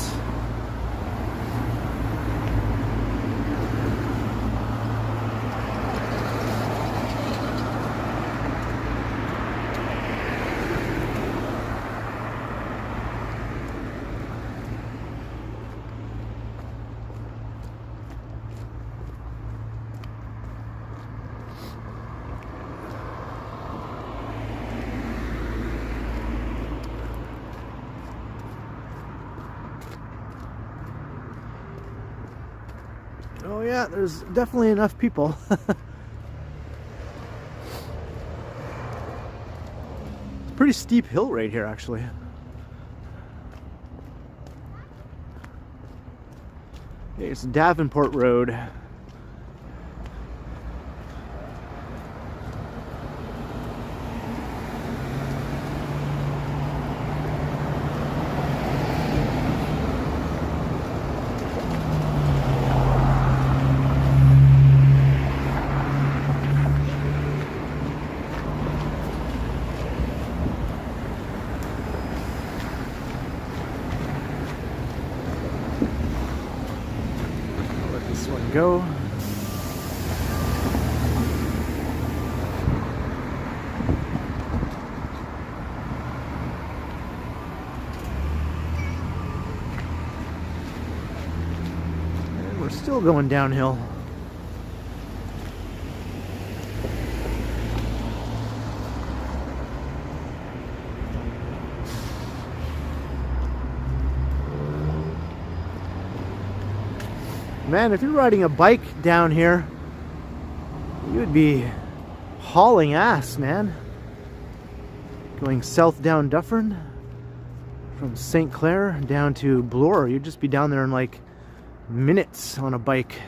Oh yeah, there's definitely enough people. Pretty steep hill right here, actually. Okay, it's Davenport Road. Go. And we're still going downhill. Man, if you're riding a bike down here, you would be hauling ass, man. Going south down Dufferin from St. Clair down to Bloor. You'd just be down there in like minutes on a bike.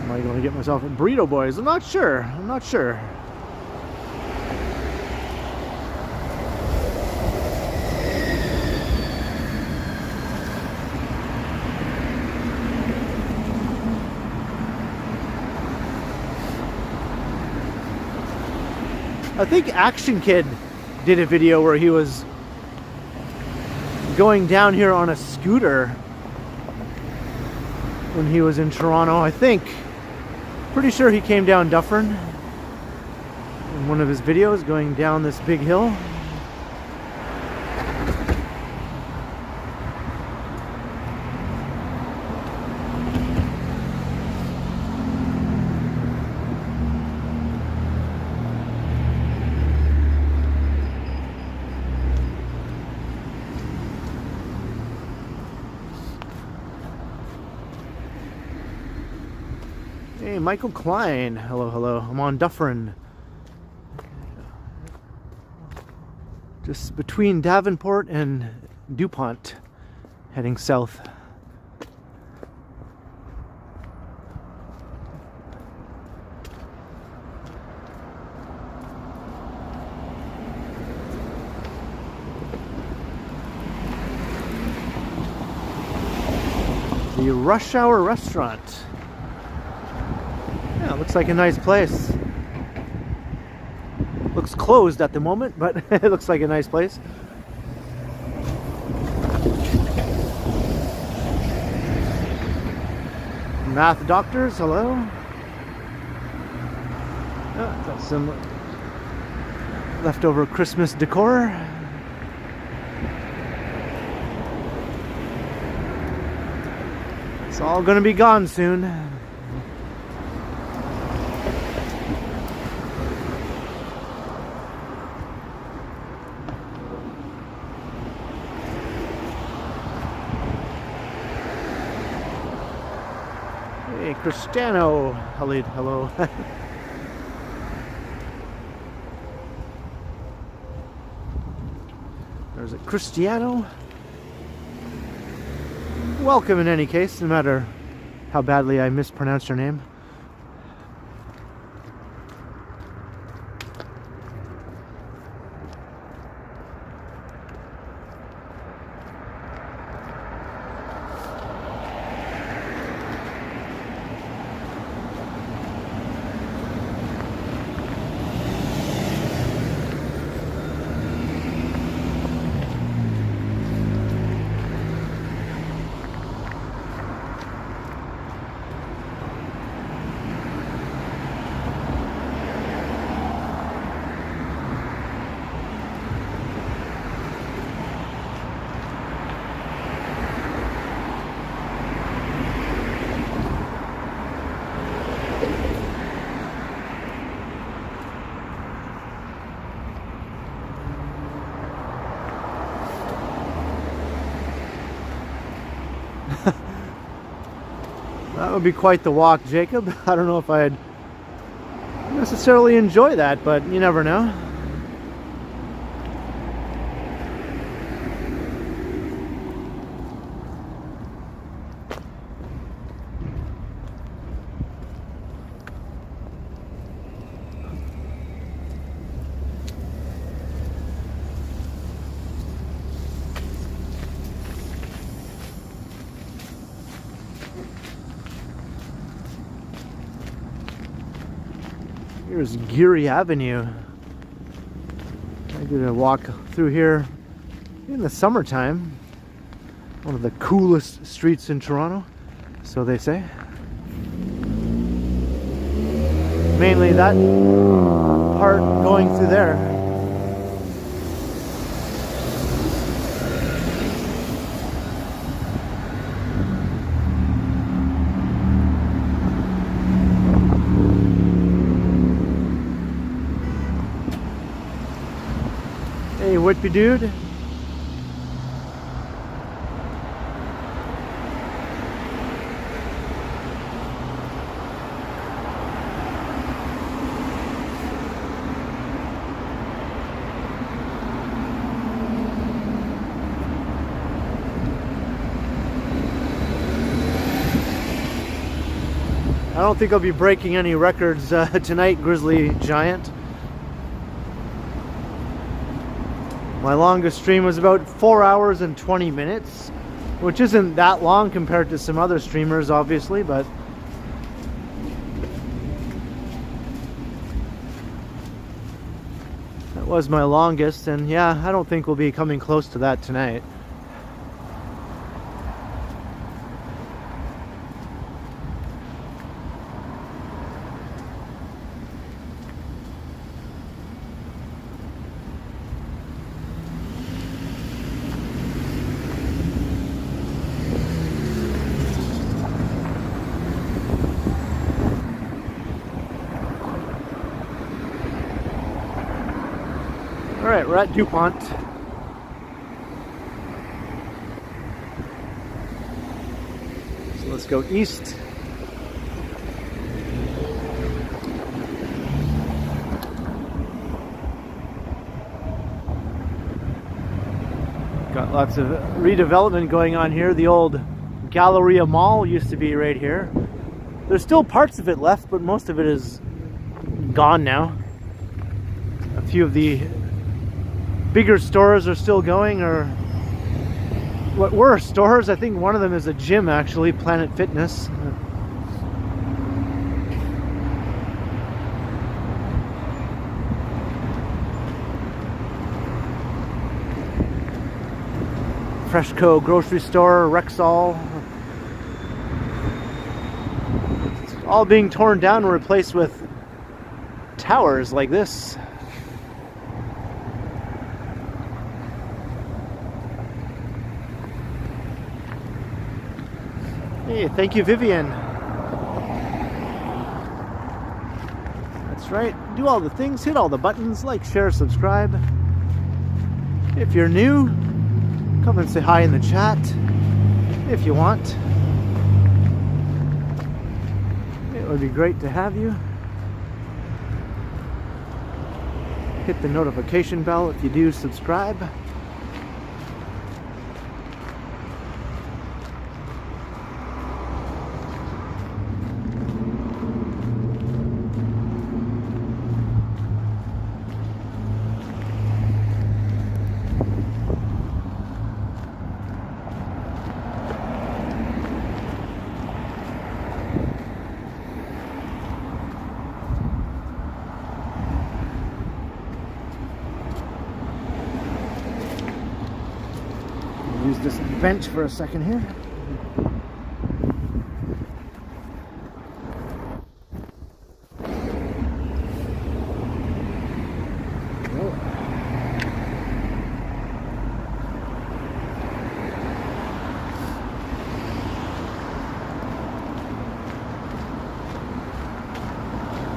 Am I going to get myself a burrito, boys? I'm not sure. I'm not sure. I think Action Kid did a video where he was going down here on a scooter when he was in Toronto, I think. Pretty sure he came down Dufferin in one of his videos, going down this big hill. Hey, Michael Klein. Hello, hello. I'm on Dufferin. Just between Davenport and DuPont, heading south. The Rush Hour Restaurant. Yeah, looks like a nice place. Looks closed at the moment, but it looks like a nice place. Math Doctors, hello. Oh, got some leftover Christmas decor. It's all gonna be gone soon. Hey, Cristiano. Hello. There's a Cristiano. Welcome in any case, no matter how badly I mispronounced your name. That would be quite the walk, Jacob. I don't know if I'd necessarily enjoy that, but you never know. Here's Geary Avenue. I'm gonna walk through here in the summertime. One of the coolest streets in Toronto, so they say. Mainly that part going through there. Hey, Whitby dude. I don't think I'll be breaking any records tonight, Grizzly Giant. My longest stream was about 4 hours and 20 minutes, which isn't that long compared to some other streamers, obviously, but that was my longest, and yeah, I don't think we'll be coming close to that tonight. Alright, we're at DuPont. So let's go east. Got lots of redevelopment going on here. The old Galleria Mall used to be right here. There's still parts of it left, but most of it is gone now. A few of the bigger stores are still going, or what were stores. I think one of them is a gym, actually, Planet Fitness. Freshco grocery store, Rexall. It's all being torn down and replaced with towers like this. Hey, thank you, Vivian. That's right. Do all the things, hit all the buttons, like, share, subscribe. If you're new, come and say hi in the chat if you want. It would be great to have you. Hit the notification bell if you do subscribe. Use this bench for a second here.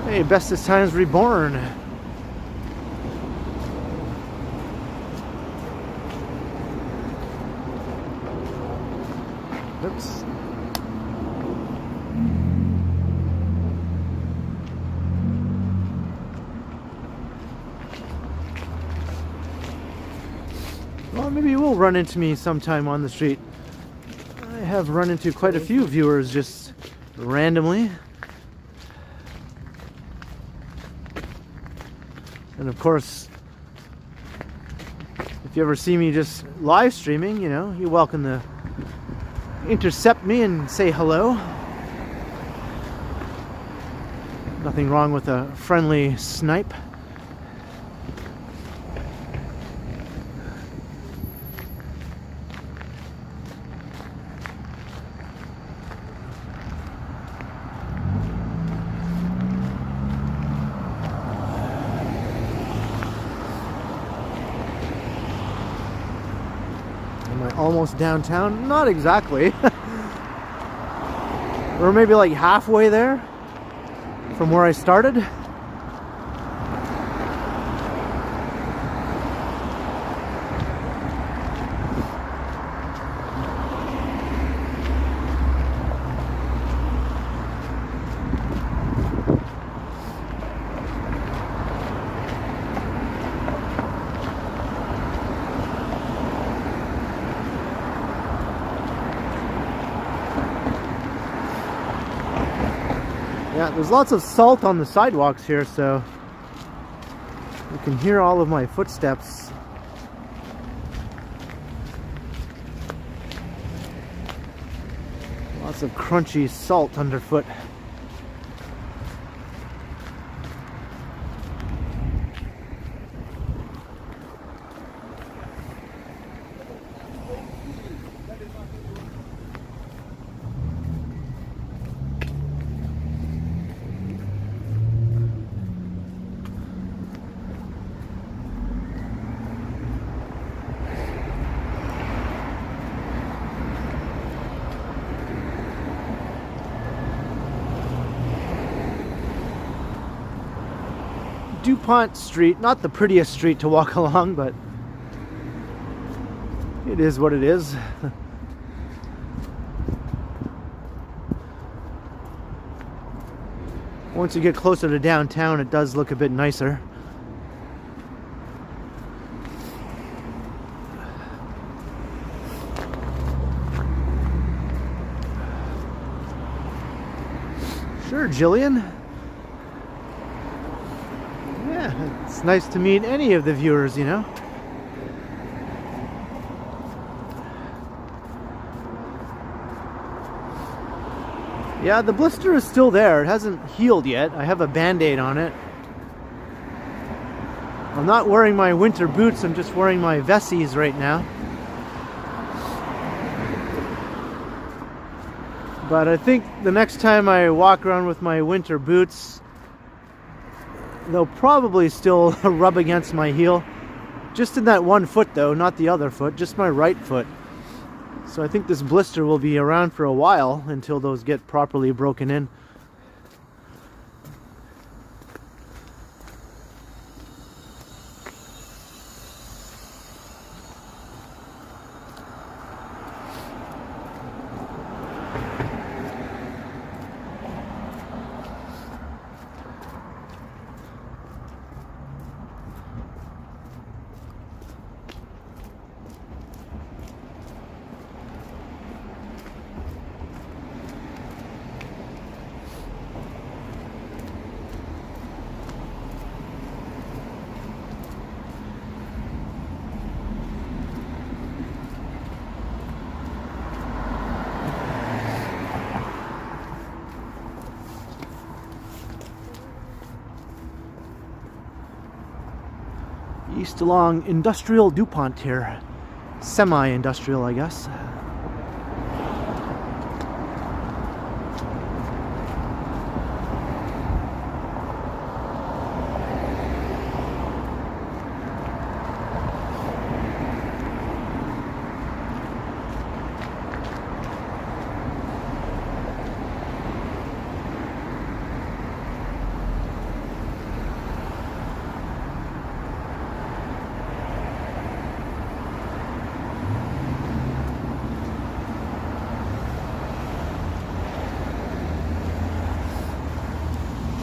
Hey, Bestest Times Reborn. Oops. Well, maybe you will run into me sometime on the street. I have run into quite a few viewers just randomly. And of course, if you ever see me just live streaming, you know, you're welcome to intercept me and say hello. Nothing wrong with a friendly snipe. Almost downtown? Not exactly. We're maybe like halfway there from where I started. Yeah, there's lots of salt on the sidewalks here, so you can hear all of my footsteps. Lots of crunchy salt underfoot. DuPont Street, not the prettiest street to walk along, but it is what it is. Once you get closer to downtown, it does look a bit nicer. Sure, Jillian. Yeah, it's nice to meet any of the viewers, you know. Yeah, the blister is still there. It hasn't healed yet. I have a band-aid on it. I'm not wearing my winter boots. I'm just wearing my Vessies right now. But I think the next time I walk around with my winter boots, they'll probably still rub against my heel. Just in that one foot though, not the other foot, just my right foot. So I think this blister will be around for a while until those get properly broken in. East along industrial DuPont here. Semi-industrial, I guess.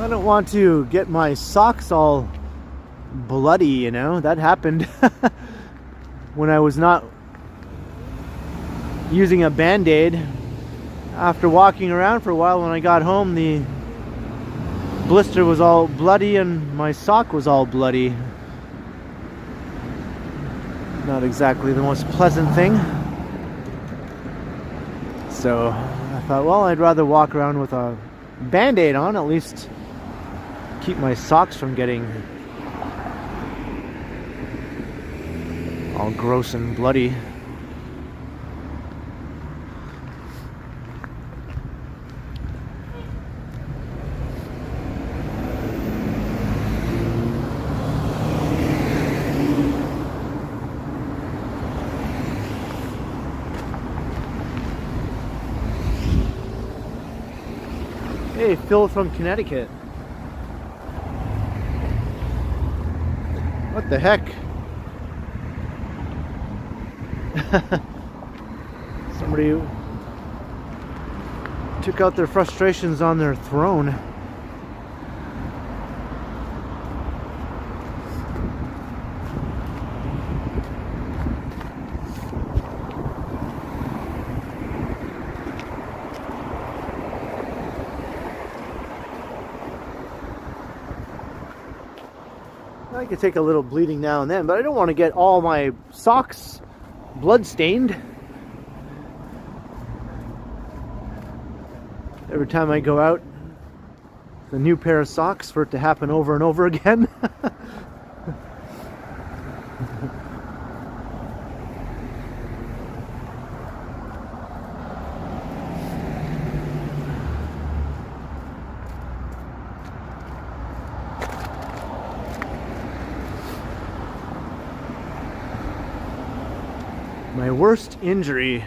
I don't want to get my socks all bloody, you know. That happened when I was not using a Band-Aid. After walking around for a while, when I got home, the blister was all bloody and my sock was all bloody. Not exactly the most pleasant thing. So I thought, well, I'd rather walk around with a Band-Aid on, at least keep my socks from getting all gross and bloody. Hey, Phil from Connecticut. What the heck? Somebody took out their frustrations on their throne. I could take a little bleeding now and then, but I don't want to get all my socks blood stained every time I go out. The new pair of socks for it to happen over and over again. My worst injury.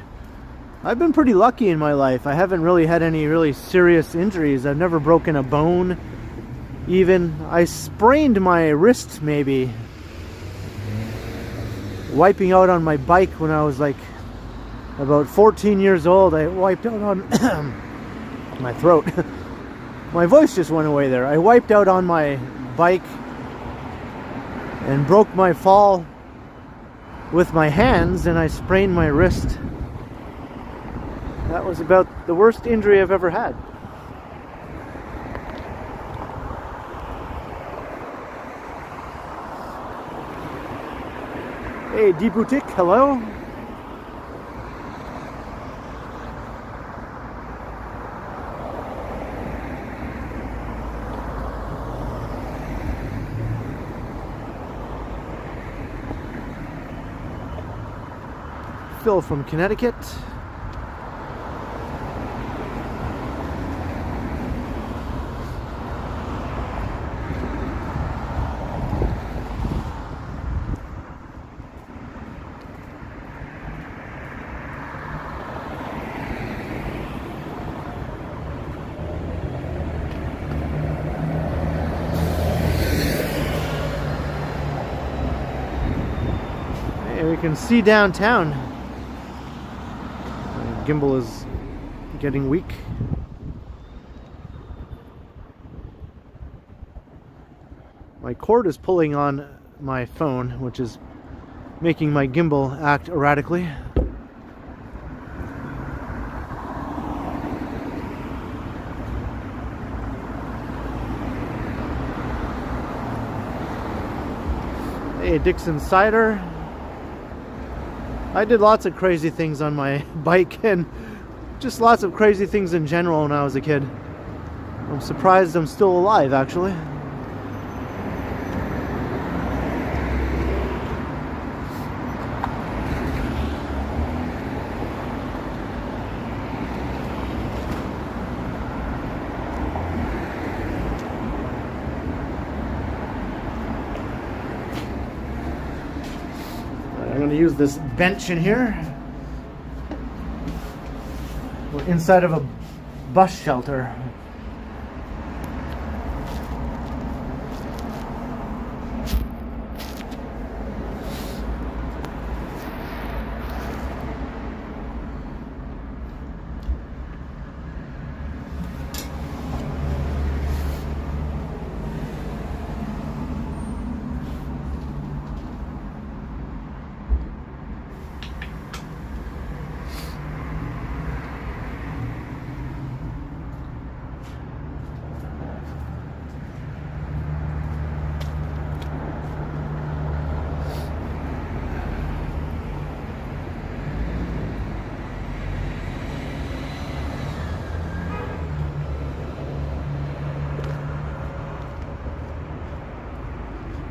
I've been pretty lucky in my life. I haven't really had any really serious injuries. I've never broken a bone. Even I sprained my wrist maybe wiping out on my bike when I was like about 14 years old. I wiped out on my throat. My voice just went away there. I wiped out on my bike and broke my fall with my hands, and I sprained my wrist. That was about the worst injury I've ever had. Hey, D Boutique, hello. Phil from Connecticut. Hey, we can see downtown. Gimbal is getting weak. My cord is pulling on my phone, which is making my gimbal act erratically. Hey, Dixon Cider. I did lots of crazy things on my bike and just lots of crazy things in general when I was a kid. I'm surprised I'm still alive, actually. I'm going to use this bench in here. We're inside of a bus shelter.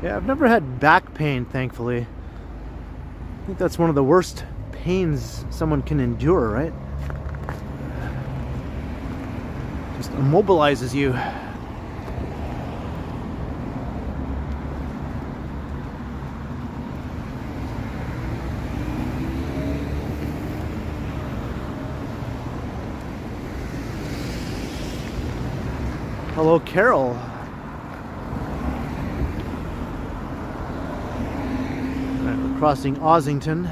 Yeah, I've never had back pain, thankfully. I think that's one of the worst pains someone can endure, right? Just immobilizes you. Hello, Carol. Right, we're crossing Ossington.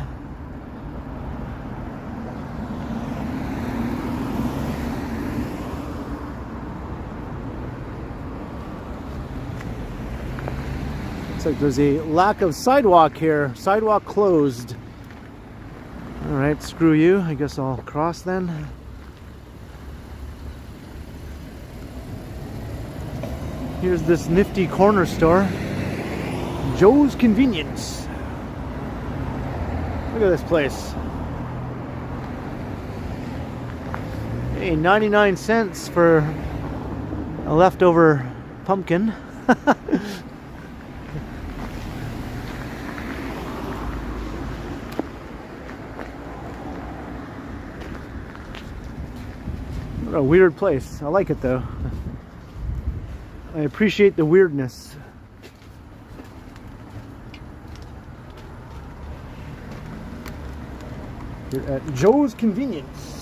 Looks like there's a lack of sidewalk here. Sidewalk closed. All right, screw you. I guess I'll cross then. Here's this nifty corner store, Joe's Convenience. Look at this place. Hey, 99 cents for a leftover pumpkin. What a weird place. I like it though. I appreciate the weirdness. Here at Joe's Convenience.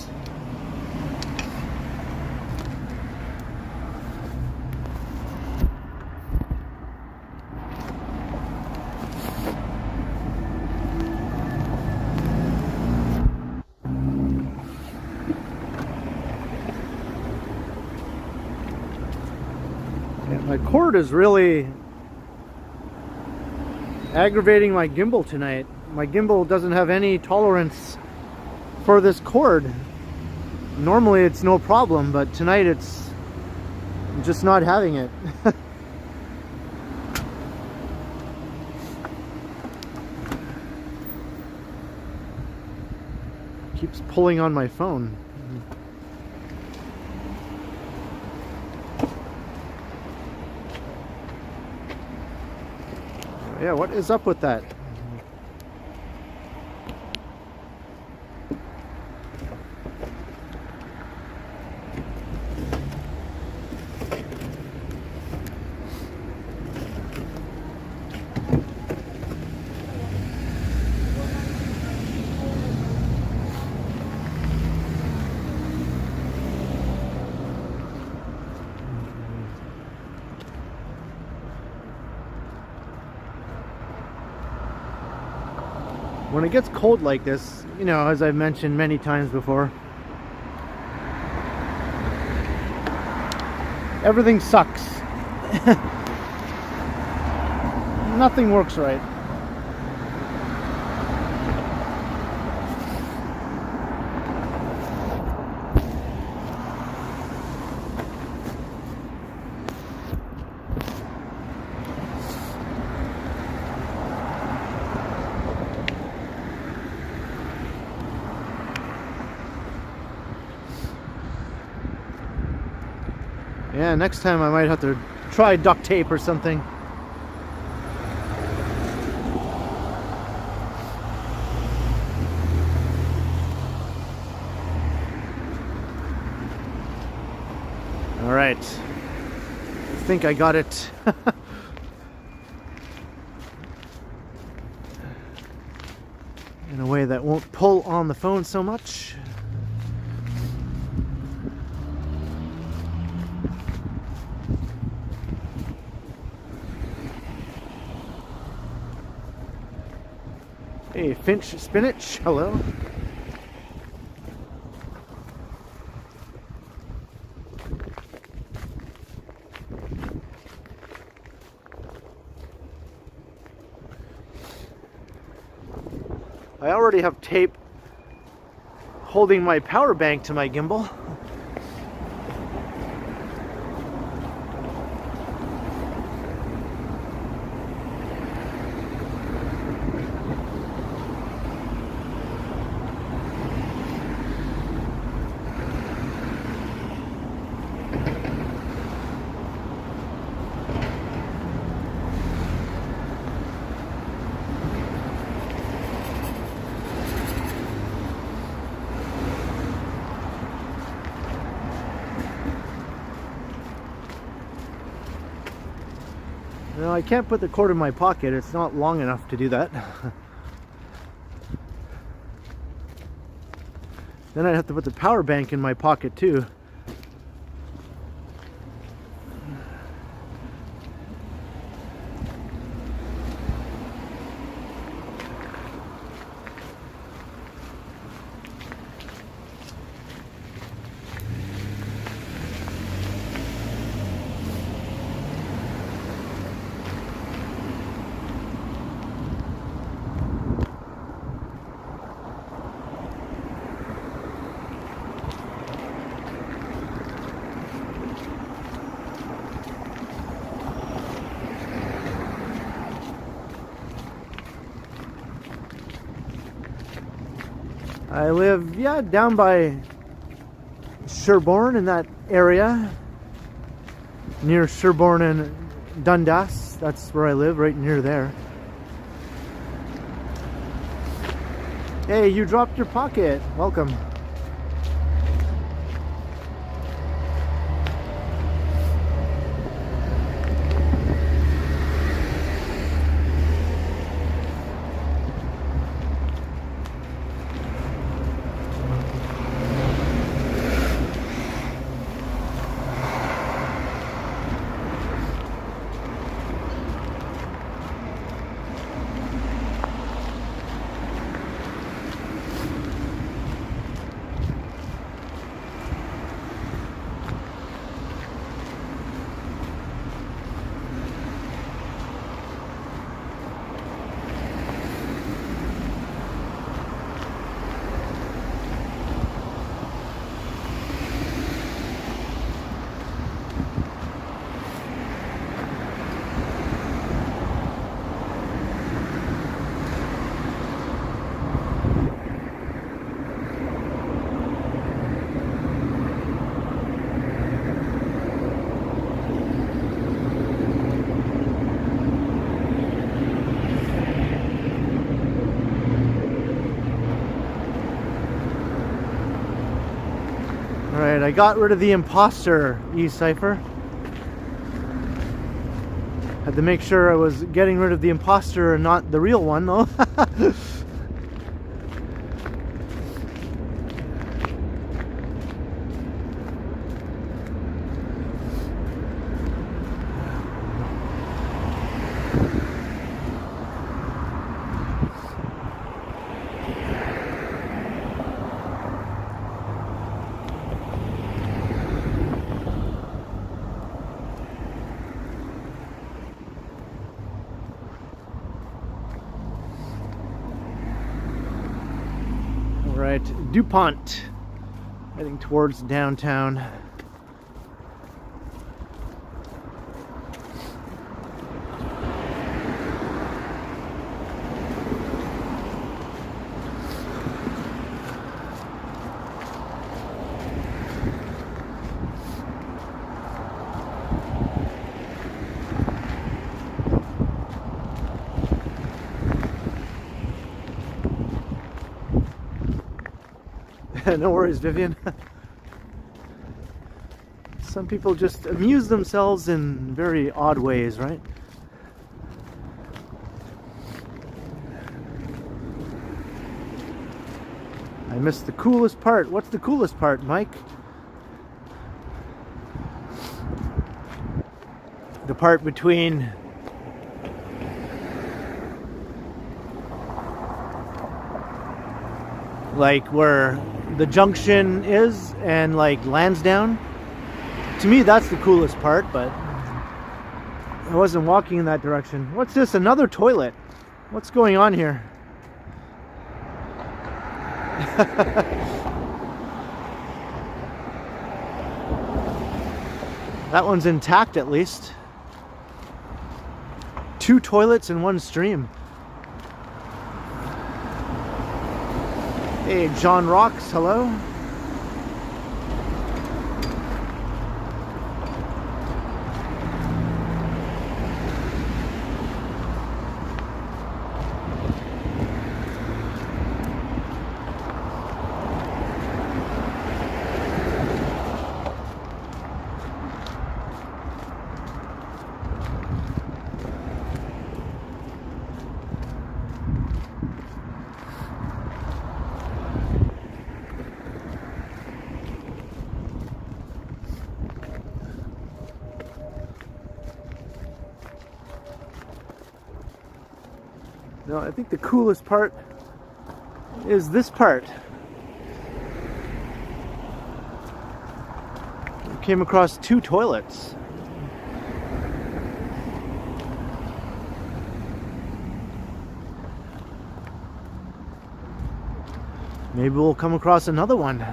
My cord is really aggravating my gimbal tonight. My gimbal doesn't have any tolerance for this cord. Normally it's no problem, but tonight it's just not having it. Keeps pulling on my phone. Yeah, what is up with that? When it gets cold like this, you know, as I've mentioned many times before, everything sucks. Nothing works right. Yeah, next time I might have to try duct tape or something. All right, I think I got it. In a way that won't pull on the phone so much. Hey, Finch Spinach, hello. I already have tape holding my power bank to my gimbal. No, I can't put the cord in my pocket. It's not long enough to do that. Then I'd have to put the power bank in my pocket too. I live, yeah, down by Sherborne in that area, near Sherborne and Dundas. That's where I live, right near there. Hey, you dropped your pocket. Welcome. Alright, I got rid of the imposter e-cipher. Had to make sure I was getting rid of the imposter and not the real one though. Alright, DuPont, heading towards downtown. No worries, Vivian. Some people just amuse themselves in very odd ways, right? I missed the coolest part. What's the coolest part, Mike? The part between like where the junction is and like Lansdowne. To me that's the coolest part, but I wasn't walking in that direction. What's this? Another toilet? What's going on here? That one's intact at least. 2 toilets in one stream. Hey, John Rocks, hello. No, I think the coolest part is this part. We came across 2 toilets. Maybe we'll come across another one.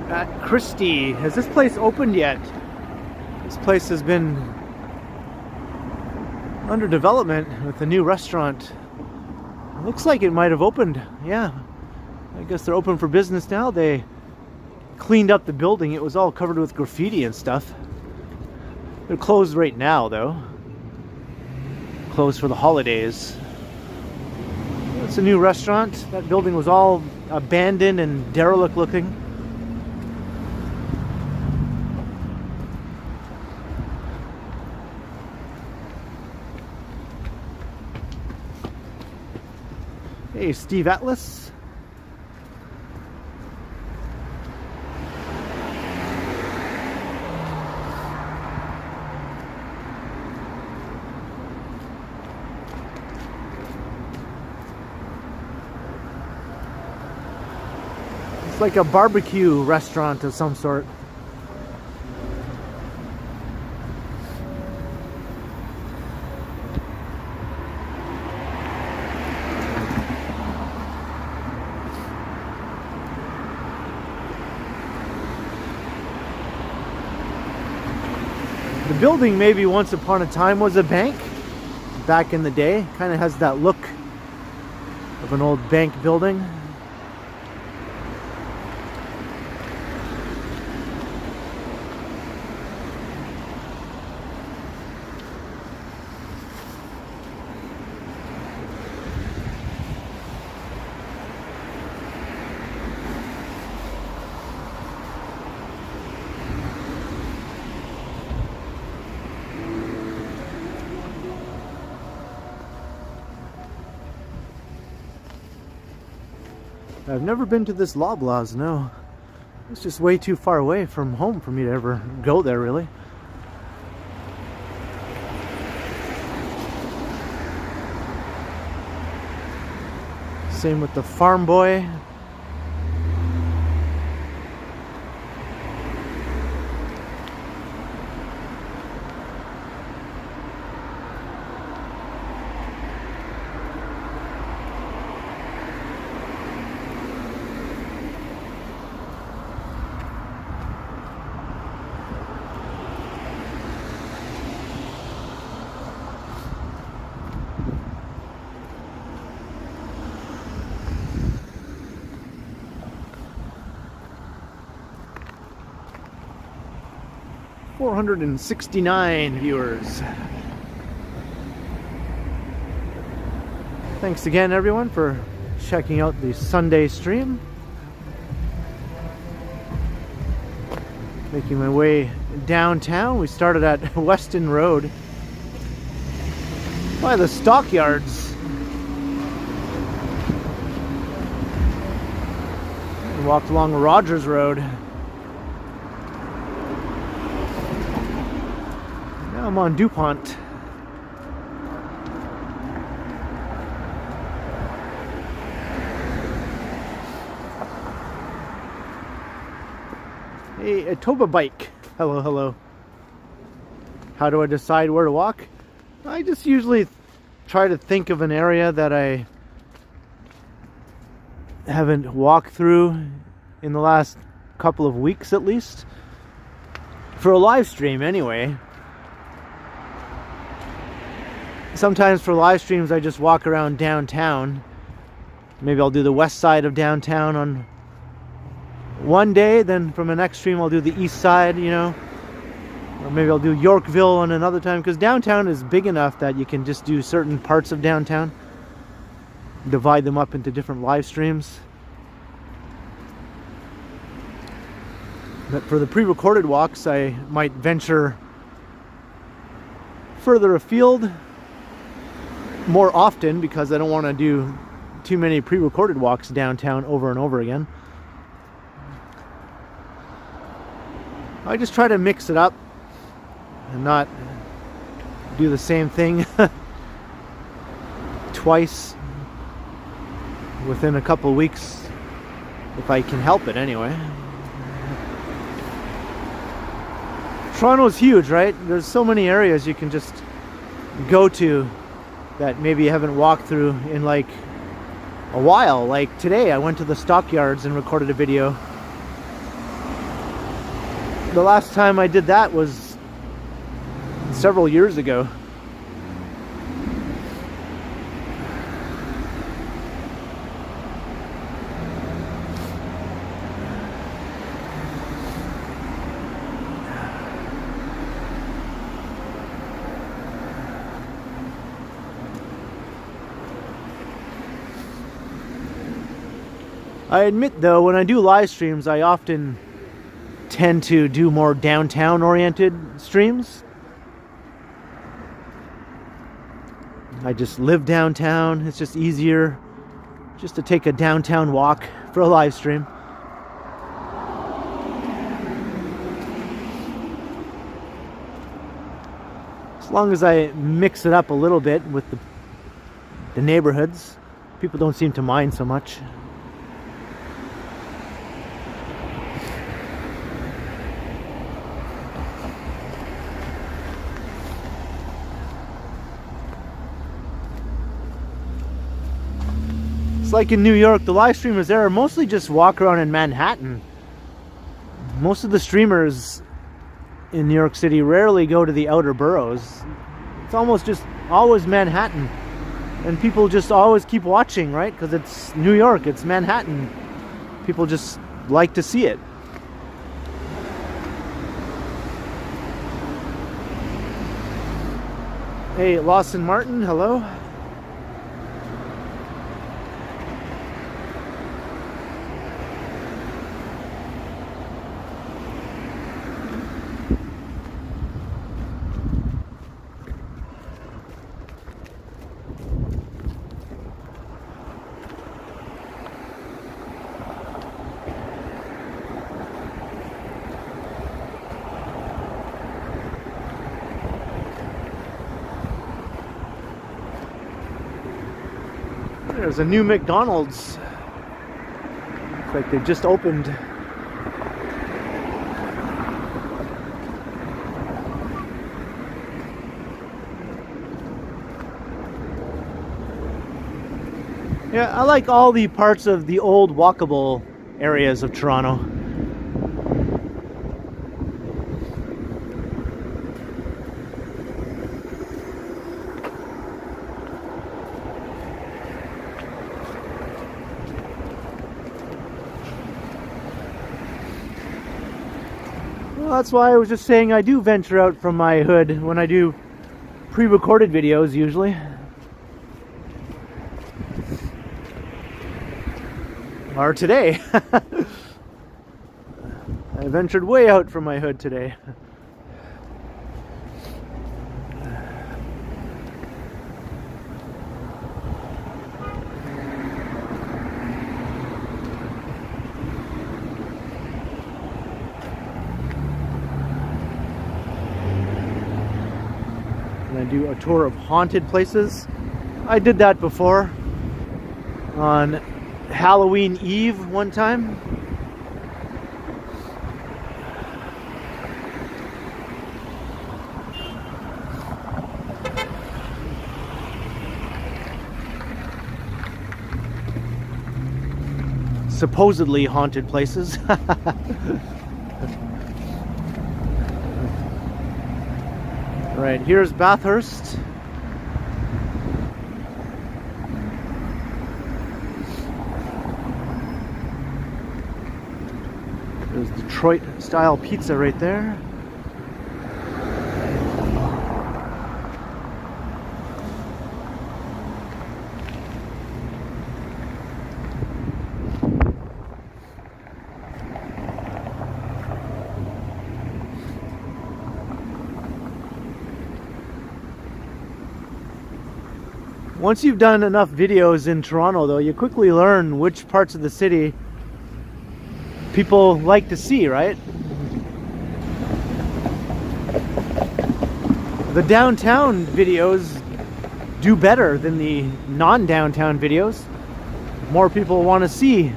At Christie. Has this place opened yet? This place has been under development with a new restaurant. It looks like it might have opened. Yeah, I guess they're open for business now. They cleaned up the building. It was all covered with graffiti and stuff. They're closed right now though. Closed for the holidays. It's a new restaurant. That building was all abandoned and derelict looking. Hey, Steve Atlas. It's like a barbecue restaurant of some sort. The building maybe once upon a time was a bank back in the day. Kind of has that look of an old bank building. I've never been to this Loblaws, no. It's just way too far away from home for me to ever go there, really. Same with the Farm Boy. $469 viewers. Thanks again, everyone, for checking out the Sunday stream. Making my way downtown. We started at Weston Road by the stockyards. And walked along Rogers Road. I'm on DuPont. Hey, a Toba bike. Hello, hello. How do I decide where to walk? I just usually try to think of an area that I haven't walked through in the last couple of weeks at least. For a live stream anyway. Sometimes for live streams I just walk around downtown. Maybe I'll do the west side of downtown on one day, then from the next stream I'll do the east side, you know. Or maybe I'll do Yorkville on another time, because downtown is big enough that you can just do certain parts of downtown, divide them up into different live streams. But for the pre-recorded walks, I might venture further afield more often, because I don't want to do too many pre-recorded walks downtown over and over again. I just try to mix it up and not do the same thing twice within a couple of weeks, if I can help it anyway. Toronto's huge, right? There's so many areas you can just go to that maybe you haven't walked through in like a while. Like today I went to the stockyards and recorded a video. The last time I did that was several years ago. I admit though, when I do live streams, I often tend to do more downtown oriented streams. I just live downtown. It's just easier just to take a downtown walk for a live stream. As long as I mix it up a little bit with the neighborhoods, people don't seem to mind so much. It's like in New York, the live streamers there are mostly just walk around in Manhattan. Most of the streamers in New York City rarely go to the outer boroughs. It's almost just always Manhattan. And people just always keep watching, right? Because it's New York, it's Manhattan. People just like to see it. Hey, Lawson Martin, hello. There's a new McDonald's. Looks like they just opened. Yeah, I like all the parts of the old walkable areas of Toronto. That's why I was just saying I do venture out from my hood when I do pre-recorded videos usually. Or today. I ventured way out from my hood today. Do a tour of haunted places. I did that before on Halloween Eve one time. Supposedly haunted places. Right, here's Bathurst. There's Detroit style pizza right there. Once you've done enough videos in Toronto, though, you quickly learn which parts of the city people like to see, right? The downtown videos do better than the non-downtown videos. More people want to see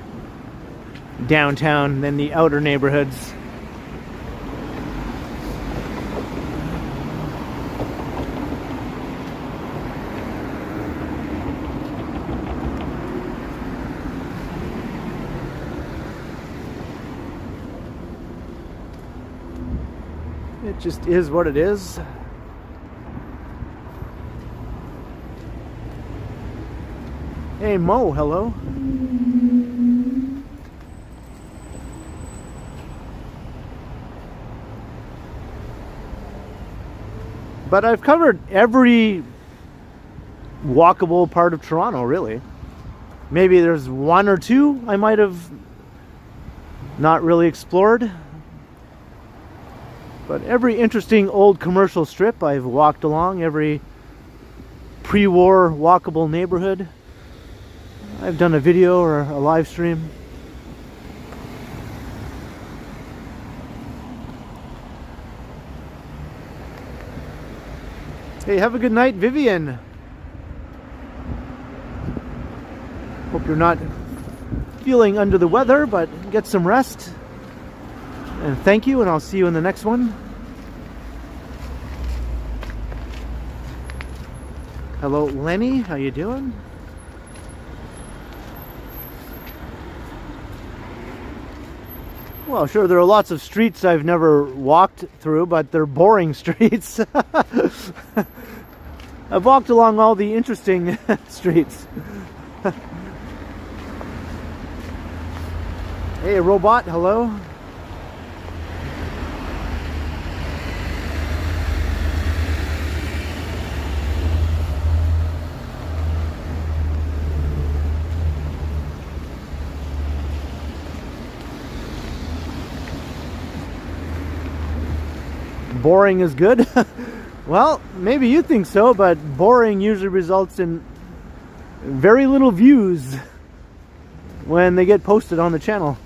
downtown than the outer neighborhoods. It just is what it is. Hey Mo, hello. But I've covered every walkable part of Toronto, really. Maybe there's one or two I might have not really explored. But every interesting old commercial strip I've walked along, every pre-war walkable neighborhood, I've done a video or a live stream. Hey, have a good night, Vivian. Hope you're not feeling under the weather, but get some rest. And thank you, and I'll see you in the next one. Hello, Lenny. How you doing? Well, sure, there are lots of streets I've never walked through, but they're boring streets. I've walked along all the interesting streets. Hey, robot, hello. Boring is good. Well, maybe you think so, but boring usually results in very little views when they get posted on the channel.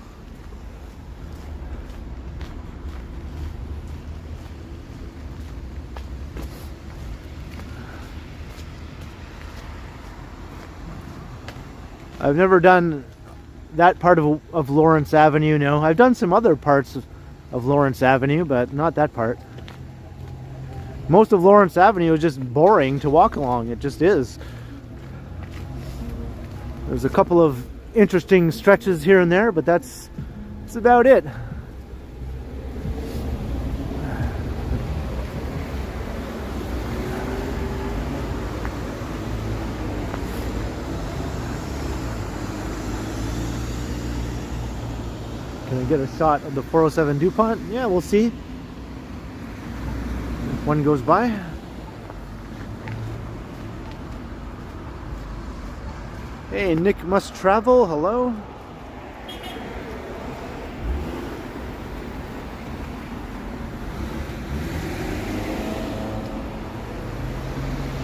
I've never done that part of Lawrence Avenue, no. I've done some other parts of Lawrence Avenue, but not that part. Most of Lawrence Avenue is just boring to walk along. It just is. There's a couple of interesting stretches here and there, but that's about it. Can I get a shot of the 407 DuPont? Yeah, we'll see. One goes by. Hey, Nick Must Travel, hello.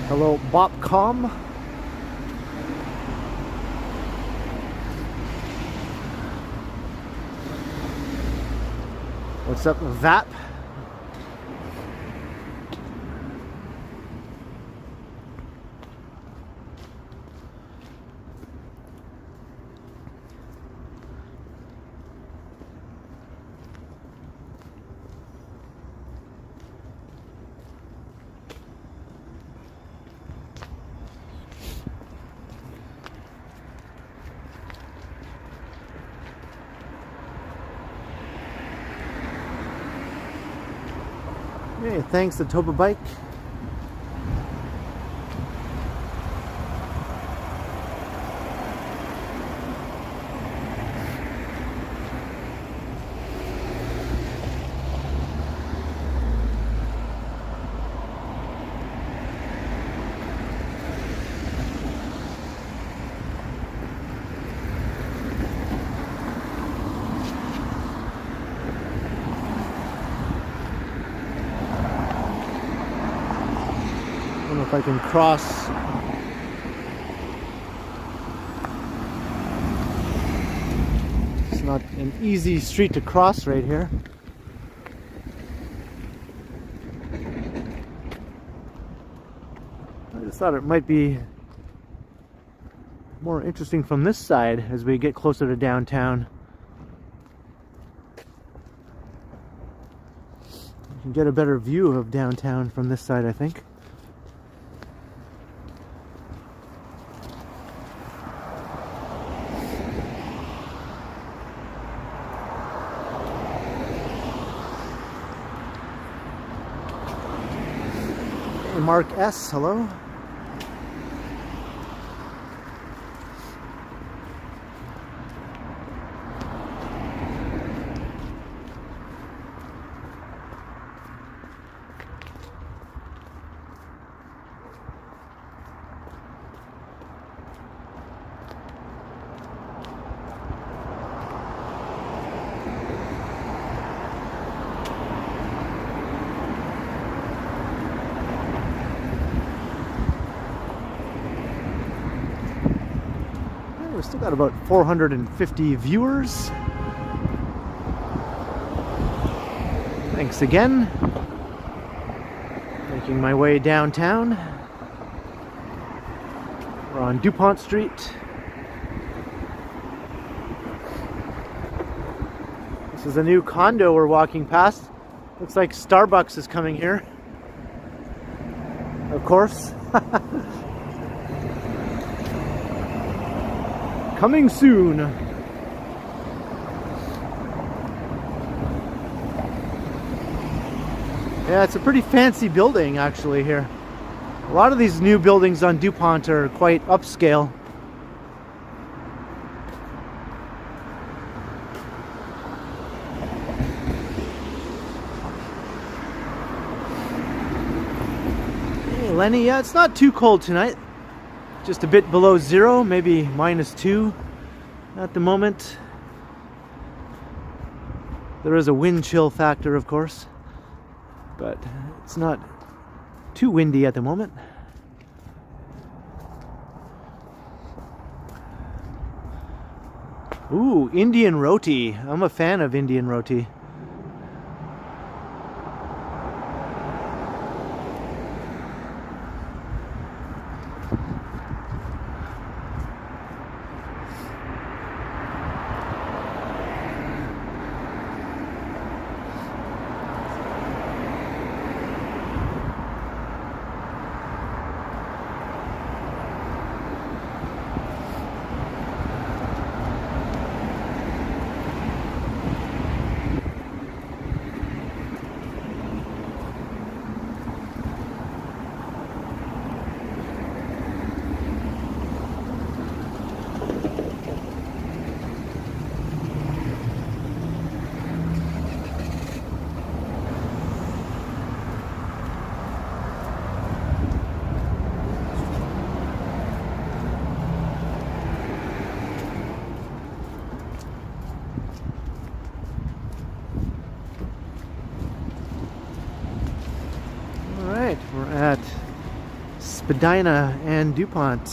Hello, Bopcom. What's up, VAP? Hey, thanks to Toba Bike. I don't know if I can cross not an easy street to cross right here. I just thought it might be more interesting from this side as we get closer to downtown. You can get a better view of downtown from this side, I think. Hey, Mark S., hello. We've still got about 450 viewers. Thanks again. Making my way downtown. We're on DuPont Street. This is a new condo we're walking past. Looks like Starbucks is coming here. Of course. Coming soon. Yeah, it's a pretty fancy building actually here. A lot of these new buildings on DuPont are quite upscale. Hey Lenny, yeah, it's not too cold tonight. Just a bit below zero, maybe -2 at the moment. There is a wind chill factor, of course, but it's not too windy at the moment. Ooh, Indian roti. I'm a fan of Indian roti. We're at Spadina and DuPont.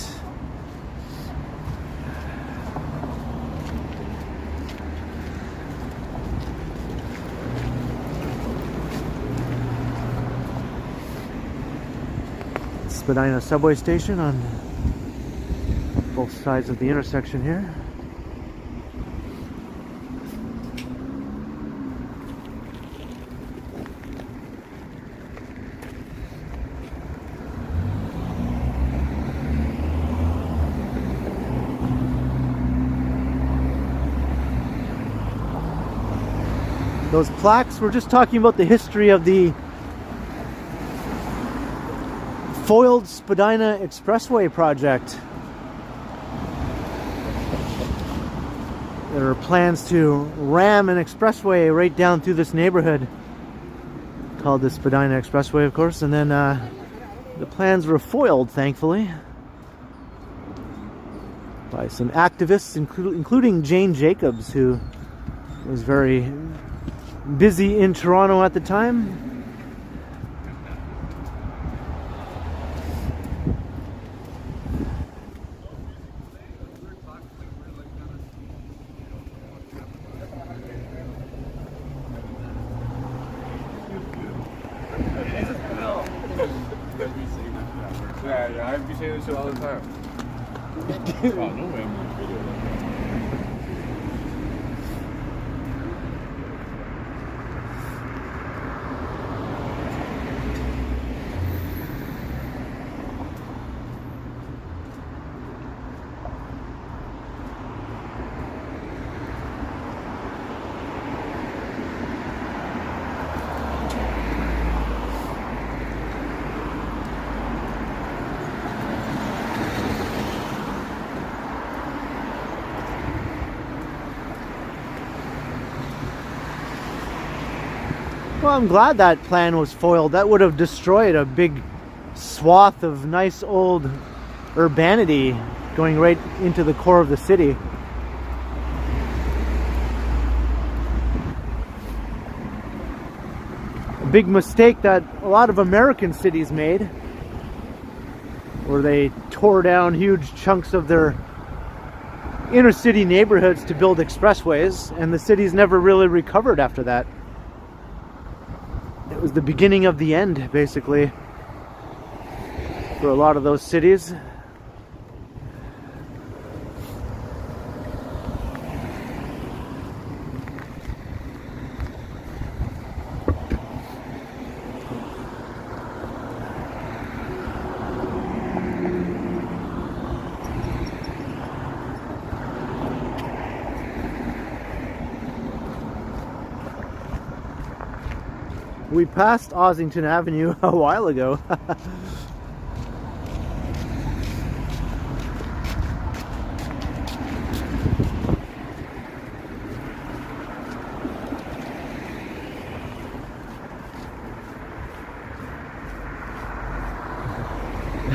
Spadina subway station on both sides of the intersection here. Those plaques, we're just talking about the history of the foiled Spadina Expressway project. There are plans to ram an expressway right down through this neighborhood called the Spadina Expressway, of course, and then the plans were foiled, thankfully, by some activists, including Jane Jacobs, who was very busy in Toronto at the time. use it all the time. Oh, no way I'm on video like that. Well, I'm glad that plan was foiled. That would have destroyed a big swath of nice old urbanity going right into the core of the city. A big mistake that a lot of American cities made, where they tore down huge chunks of their inner city neighborhoods to build expressways, and the cities never really recovered after that. It was the beginning of the end, basically, for a lot of those cities. We passed Ossington Avenue a while ago.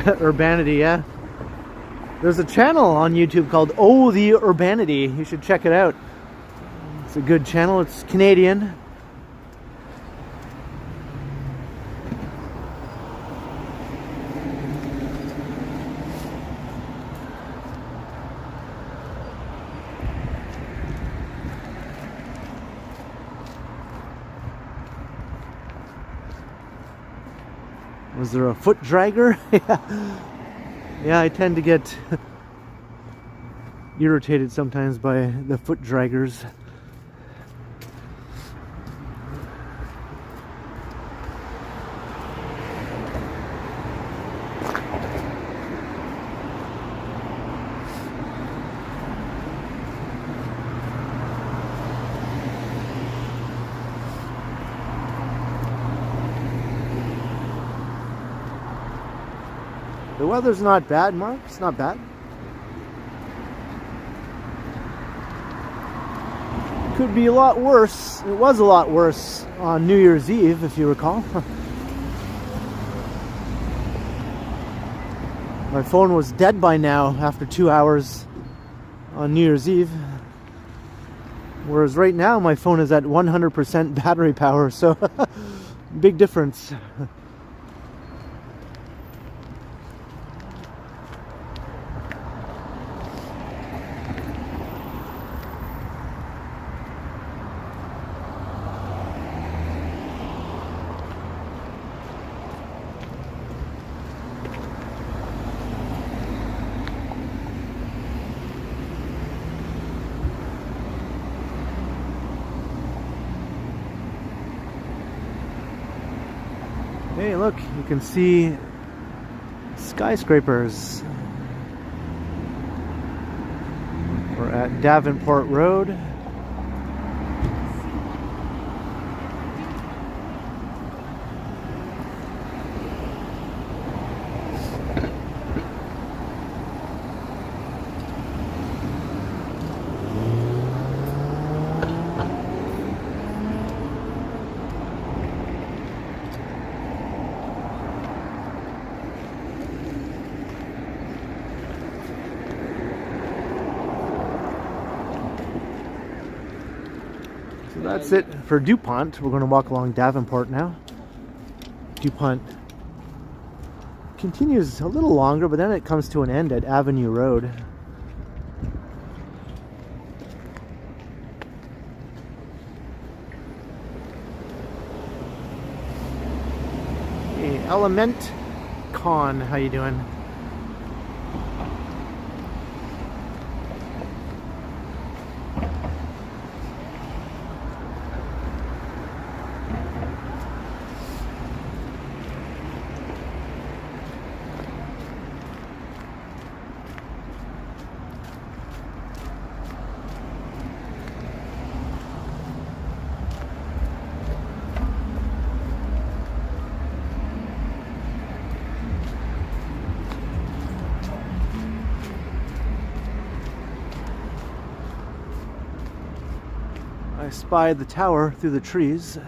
Urbanity, yeah. There's a channel on YouTube called Oh the Urbanity. You should check it out. It's a good channel. It's Canadian. Was there a foot dragger? Yeah, I tend to get irritated sometimes by the foot draggers. The weather's not bad, Mark. It's not bad. Could be a lot worse. It was a lot worse on New Year's Eve, if you recall. My phone was dead by now after 2 hours on New Year's Eve. Whereas right now my phone is at 100% battery power, so big difference. Hey, look, you can see skyscrapers. We're at Davenport Road. That's it for DuPont. We're going to walk along Davenport now. DuPont continues a little longer, but then it comes to an end at Avenue Road. Hey, Element Con, how you doing? I spy the tower through the trees.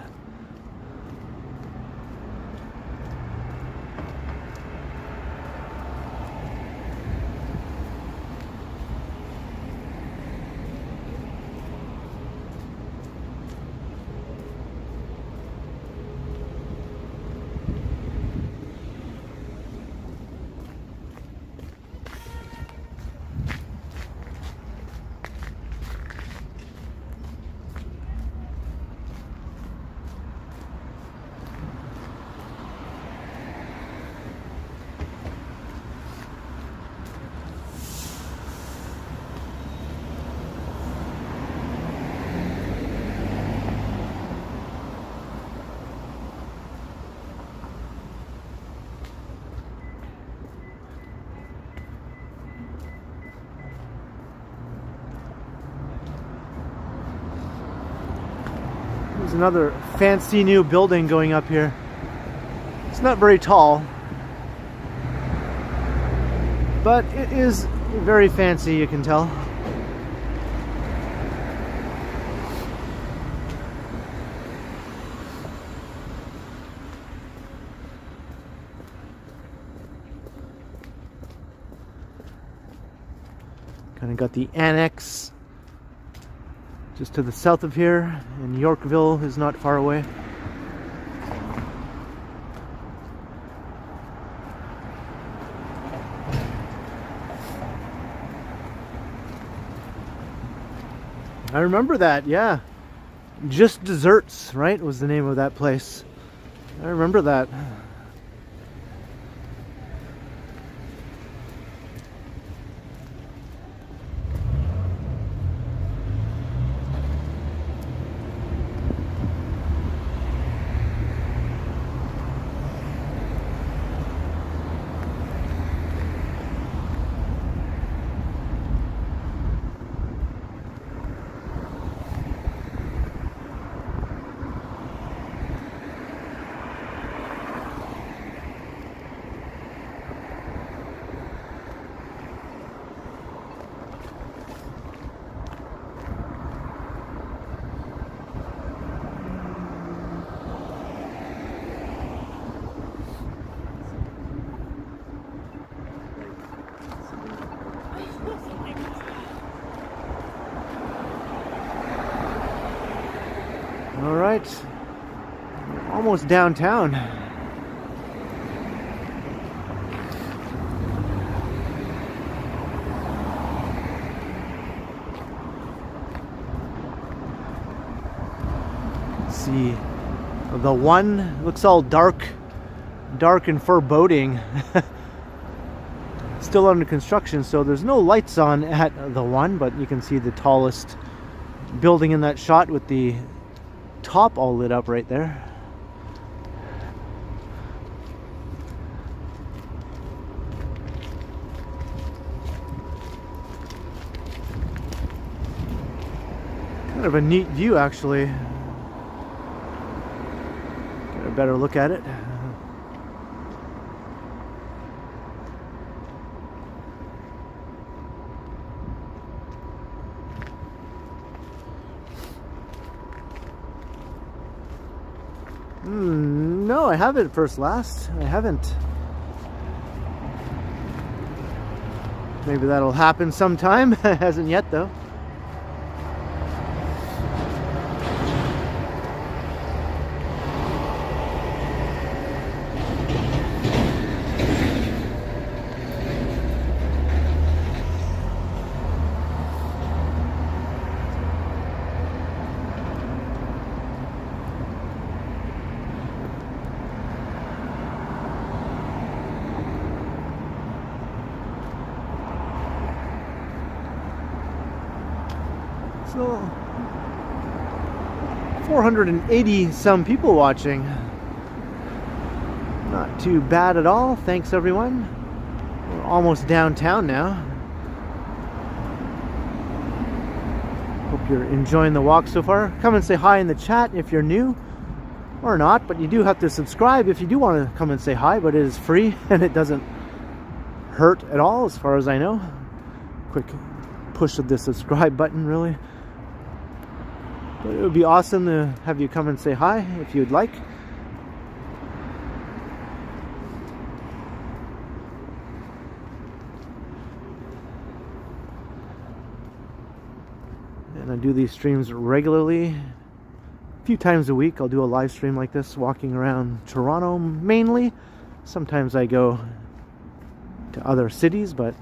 There's another fancy new building going up here. It's not very tall, but it is very fancy, you can tell. Kind of got the annex just to the south of here, and Yorkville is not far away. I remember that, yeah. Just Desserts, right, was the name of that place. I remember that. All right, almost downtown. Let's see, the one looks all dark and foreboding. Still under construction, so there's no lights on at the one, but you can see the tallest building in that shot with the top all lit up right there. Kind of a neat view, actually. Get a better look at it. No, I haven't first last. I haven't. Maybe that'll happen sometime. Hasn't yet though. So 480 some people watching. Not too bad at all. Thanks everyone. We're almost downtown now. Hope you're enjoying the walk so far. Come and say hi in the chat if you're new or not, but you do have to subscribe if you do want to come and say hi, but it is free and it doesn't hurt at all as far as I know. Quick push of the subscribe button, really. But it would be awesome to have you come and say hi if you'd like. And I do these streams regularly. A few times a week I'll do a live stream like this, walking around Toronto mainly. Sometimes I go to other cities, but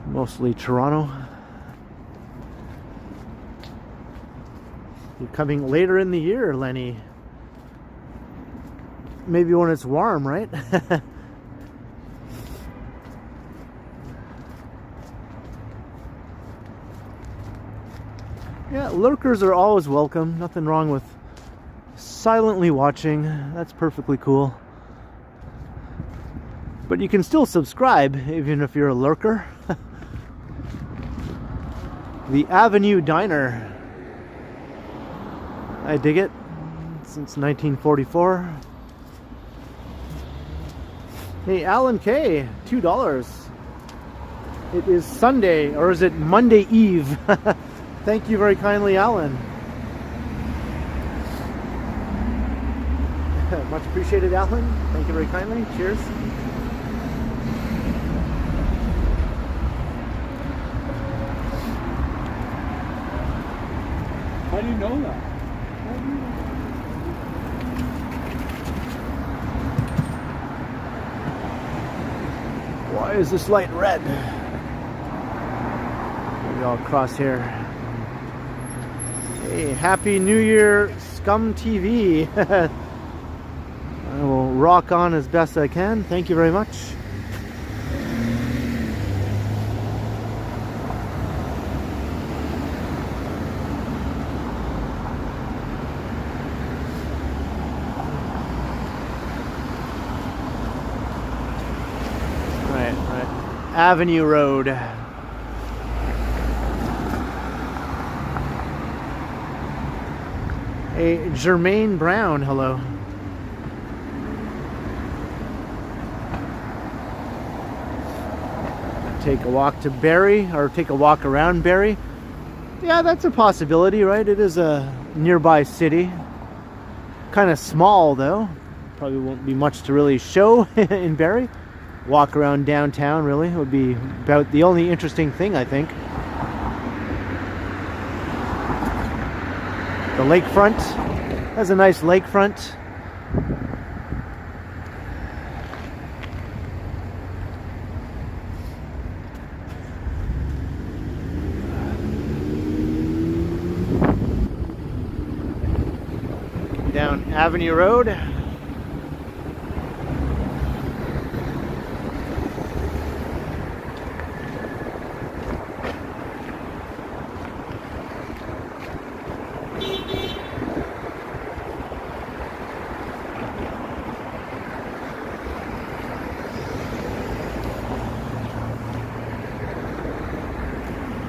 mostly Toronto. You're coming later in the year, Lenny. Maybe when it's warm, right? Yeah, lurkers are always welcome. Nothing wrong with silently watching. That's perfectly cool. But you can still subscribe even if you're a lurker. The Avenue Diner. I dig it. Since 1944. Hey, Alan K, $2. It is Sunday, or is it Monday Eve? Thank you very kindly, Alan. Much appreciated, Alan. Thank you very kindly. Cheers. How do you know that? Why is this light red? Maybe I'll cross here. Hey, Happy New Year, Scum TV. I will rock on as best I can. Thank you very much. Right. Avenue Road. Hey, Jermaine Brown, hello. Take a walk to Barrie, or take a walk around Barrie. Yeah, that's a possibility, right? It is a nearby city. Kind of small, though. Probably won't be much to really show in Barrie. Walk around downtown, really, would be about the only interesting thing, I think. The lakefront has a nice lakefront. Down Avenue Road.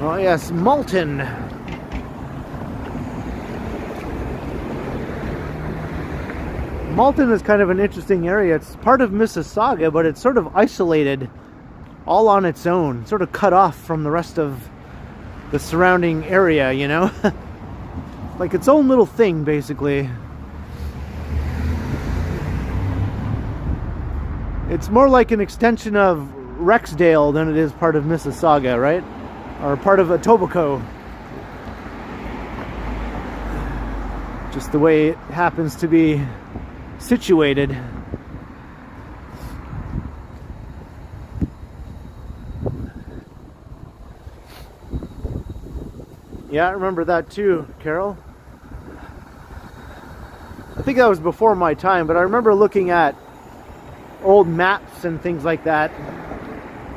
Oh yes, Malton. Malton is kind of an interesting area. It's part of Mississauga, but it's sort of isolated, all on its own, sort of cut off from the rest of the surrounding area, you know? Like its own little thing, basically. It's more like an extension of Rexdale than it is part of Mississauga, right? Or part of Etobicoke. Just the way it happens to be situated. Yeah, I remember that too, Carol. I think that was before my time, but I remember looking at old maps and things like that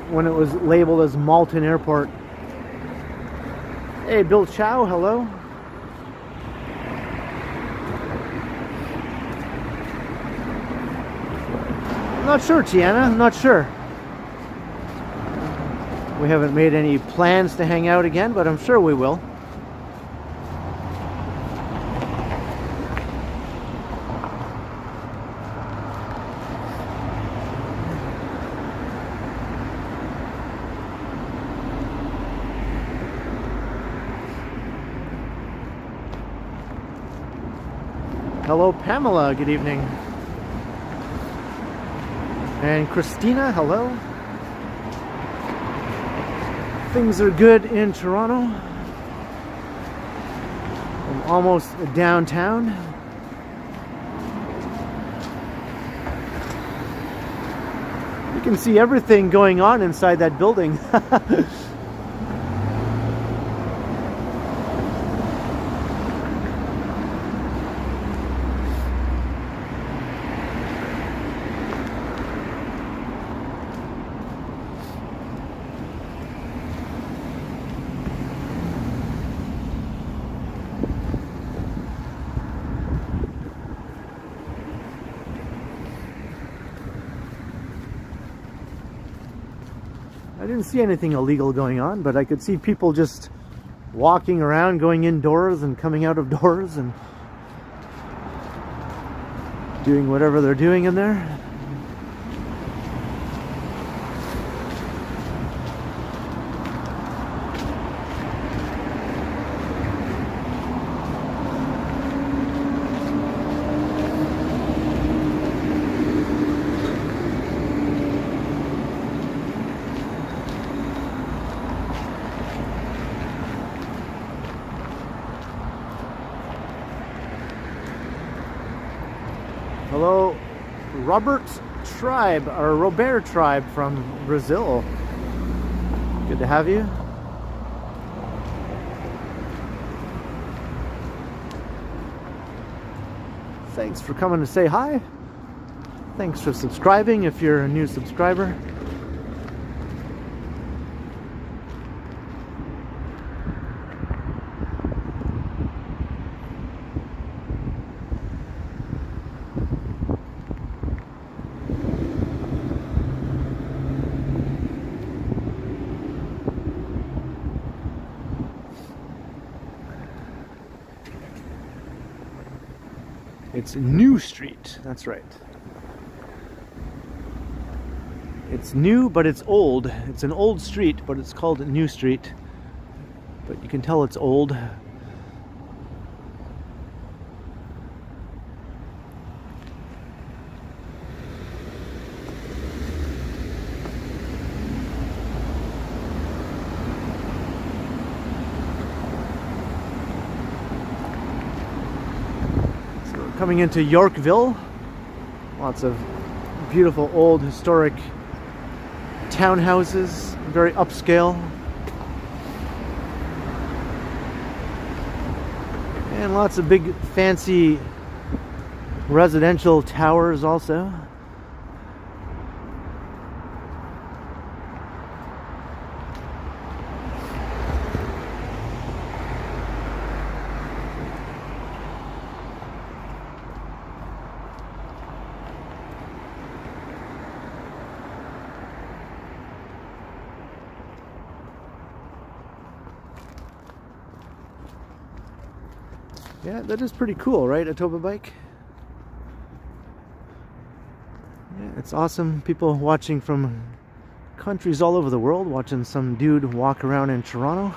when it was labeled as Malton Airport. Hey, Bill Chow, hello. I'm not sure, Tiana, I'm not sure. We haven't made any plans to hang out again, but I'm sure we will. Hello, Pamela. Good evening. And Christina, hello. Things are good in Toronto. I'm almost downtown. You can see everything going on inside that building. I didn't see anything illegal going on, but I could see people just walking around, going indoors and coming out of doors and doing whatever they're doing in there. Hello, Robert Tribe, or Robert Tribe from Brazil. Good to have you. Thanks for coming to say hi. Thanks for subscribing if you're a new subscriber. It's New Street, that's right. It's new, but it's old. It's an old street, but it's called New Street. But you can tell it's old. Coming into Yorkville, lots of beautiful old historic townhouses, very upscale, and lots of big fancy residential towers also. Yeah, that is pretty cool, right? A Toba bike. Yeah, it's awesome. People watching from countries all over the world, watching some dude walk around in Toronto.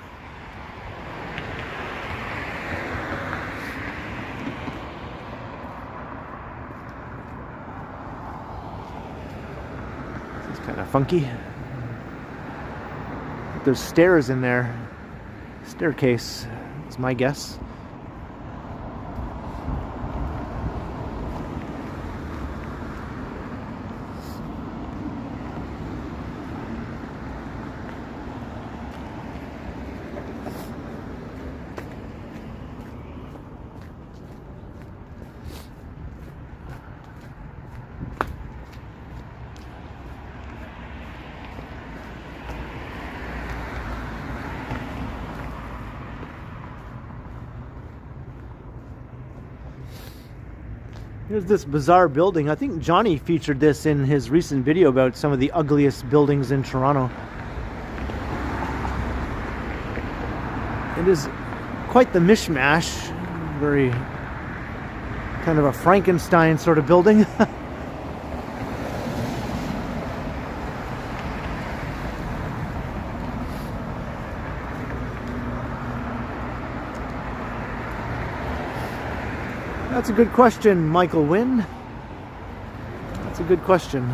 This is kind of funky. There's stairs in there. Staircase is my guess. Here's this bizarre building. I think Johnny featured this in his recent video about some of the ugliest buildings in Toronto. It is quite the mishmash. Very kind of a Frankenstein sort of building. That's a good question, Michael Wynn. That's a good question.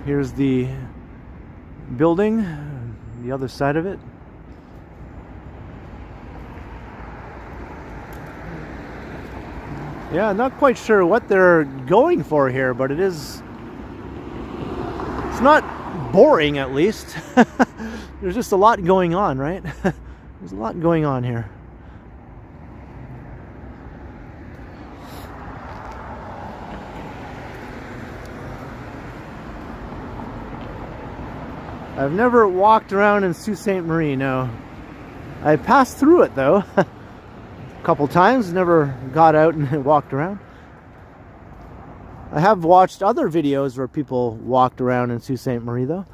Here's the building, the other side of it. Yeah, not quite sure what they're going for here, but it's not boring, at least. There's just a lot going on, right? There's a lot going on here. I've never walked around in Sault Ste. Marie, no. I passed through it, though. A couple times, never got out and walked around. I have watched other videos where people walked around in Sault Ste. Marie, though.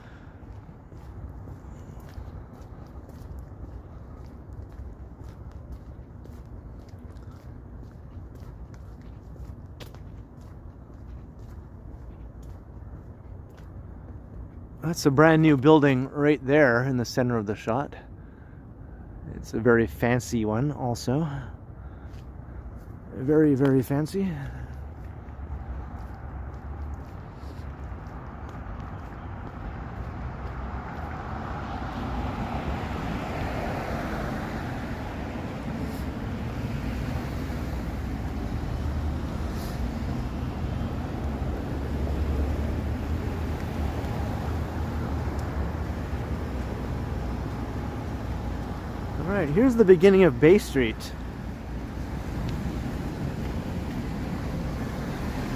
That's a brand new building right there in the center of the shot. It's a very fancy one also. Very, very fancy. Alright, here's the beginning of Bay Street.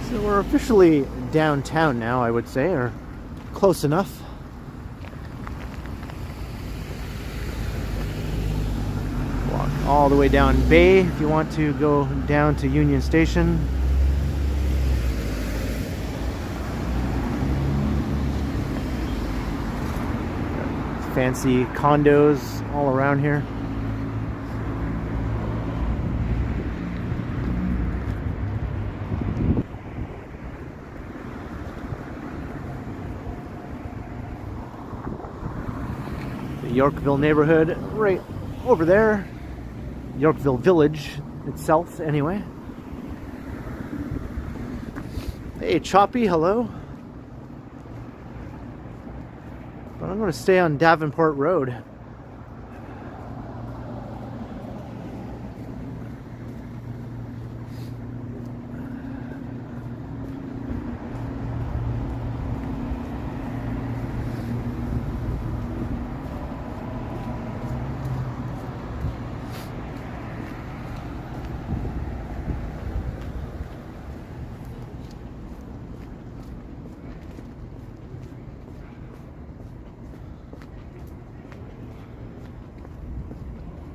So we're officially downtown now, I would say, or close enough. Walk all the way down Bay if you want to go down to Union Station. Fancy condos all around here. The Yorkville neighborhood right over there. Yorkville village itself, anyway. Hey, Choppy, hello. But I'm going to stay on Davenport Road.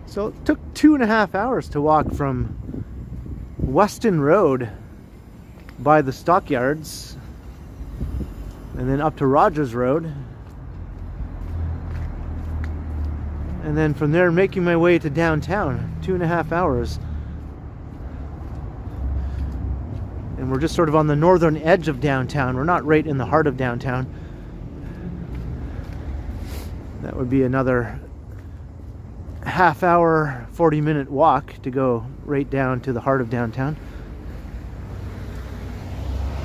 So it took 2.5 hours to walk from Weston Road by the stockyards and then up to Rogers Road, and then from there making my way to downtown. 2.5 hours. And we're just sort of on the northern edge of downtown. We're not right in the heart of downtown. That would be another half-hour, 40-minute walk to go right down to the heart of downtown.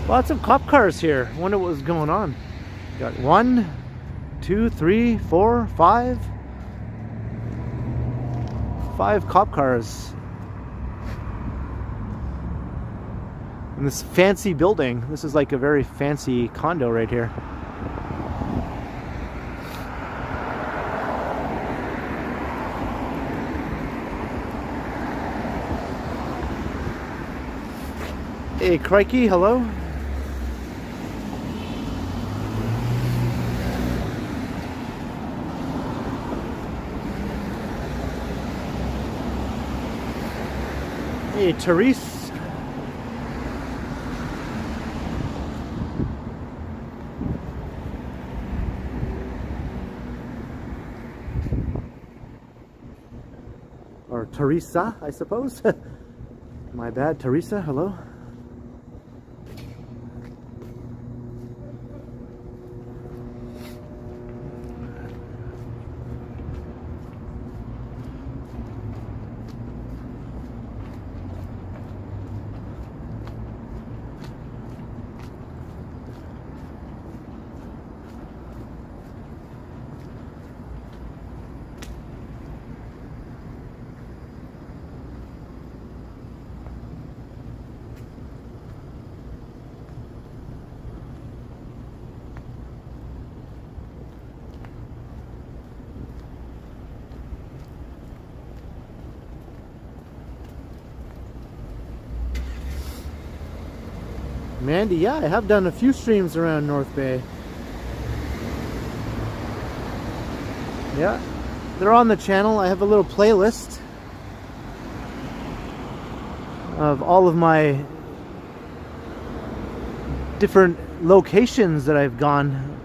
Lots of cop cars here. Wonder what was going on. Got 1, 2, 3, 4, 5. 5 cop cars. In this fancy building. This is like a very fancy condo right here. Hey, Crikey, hello. Hey, Therese. Or Teresa, I suppose. My bad, Teresa, hello. Mandy, yeah, I have done a few streams around North Bay. Yeah, they're on the channel. I have a little playlist of all of my different locations that I've gone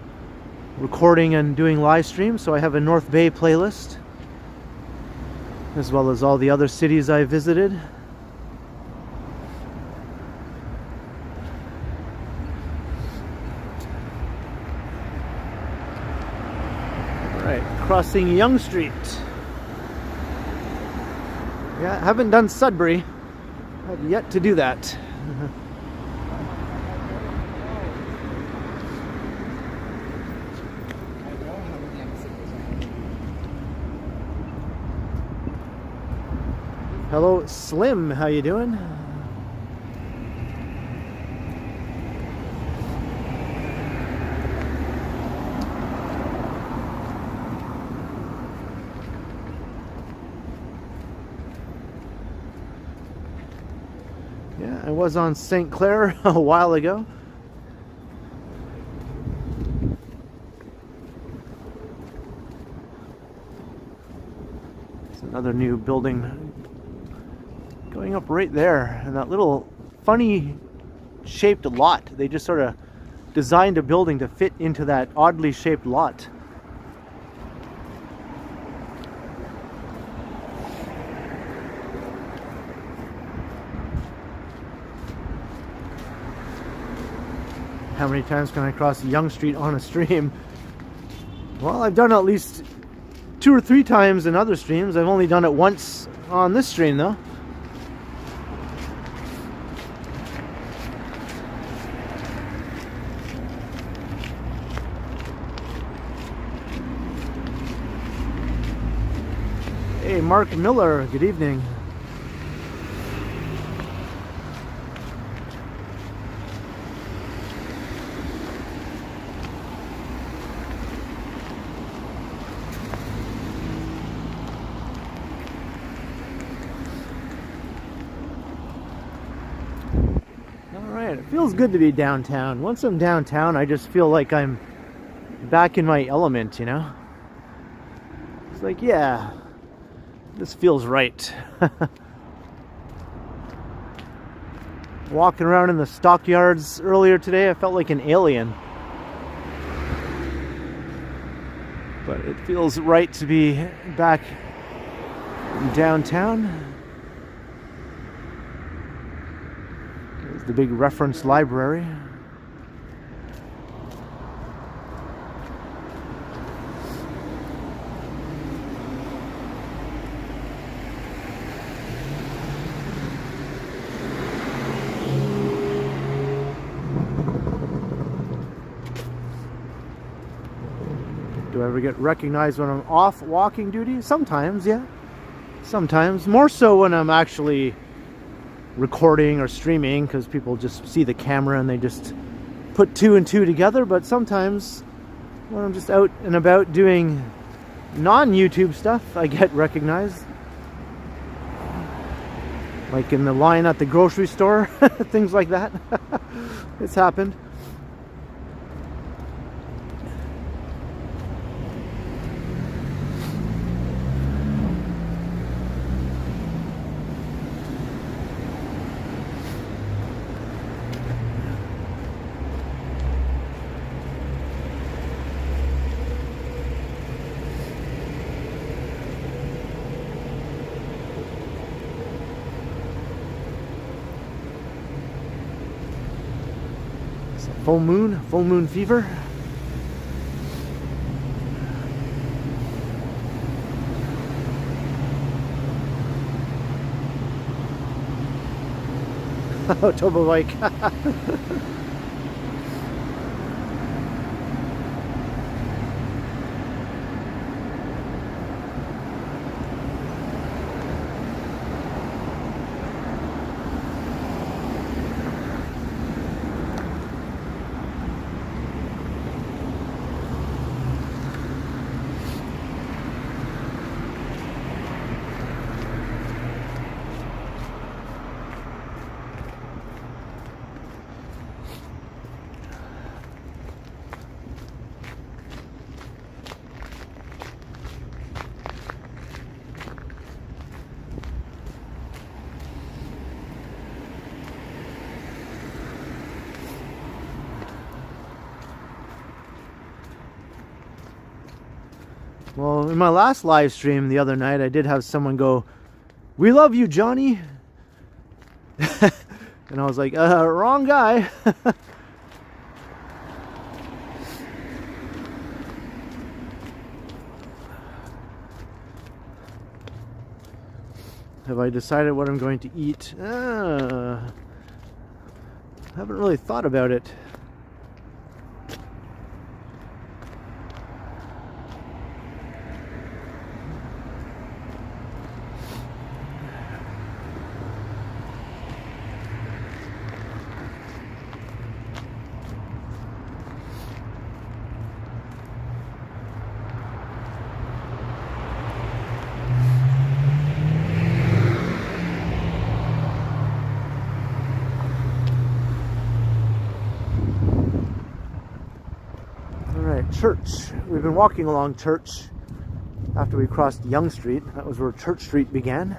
recording and doing live streams. So I have a North Bay playlist, as well as all the other cities I visited. Alright, crossing Yonge Street. Yeah, I haven't done Sudbury. I've yet to do that. Hello, Slim. How you doing? Yeah, I was on St. Clair a while ago. It's another new building going up right there, and that little funny shaped lot. They just sort of designed a building to fit into that oddly shaped lot. How many times can I cross Yonge Street on a stream? Well, I've done it at least 2 or 3 times in other streams. I've only done it once on this stream though. Hey, Mark Miller, good evening. Alright, it feels good to be downtown. Once I'm downtown, I just feel like I'm back in my element, you know? It's like, yeah, this feels right. Walking around in the stockyards earlier today, I felt like an alien. But it feels right to be back downtown. There's the big reference library. Do I ever get recognized when I'm off walking duty? Sometimes, yeah. Sometimes. More so when I'm actually recording or streaming, because people just see the camera and they just put 2 and 2 together. But sometimes when I'm just out and about doing non-YouTube stuff, I get recognized. Like in the line at the grocery store, things like that. It's happened. Full moon fever. Oh, turbo bike. Well, in my last live stream the other night, I did have someone go, "We love you, Johnny." And I was like, wrong guy. Have I decided what I'm going to eat? Haven't really thought about it. Church. We've been walking along Church after we crossed Yonge Street. That was where Church Street began.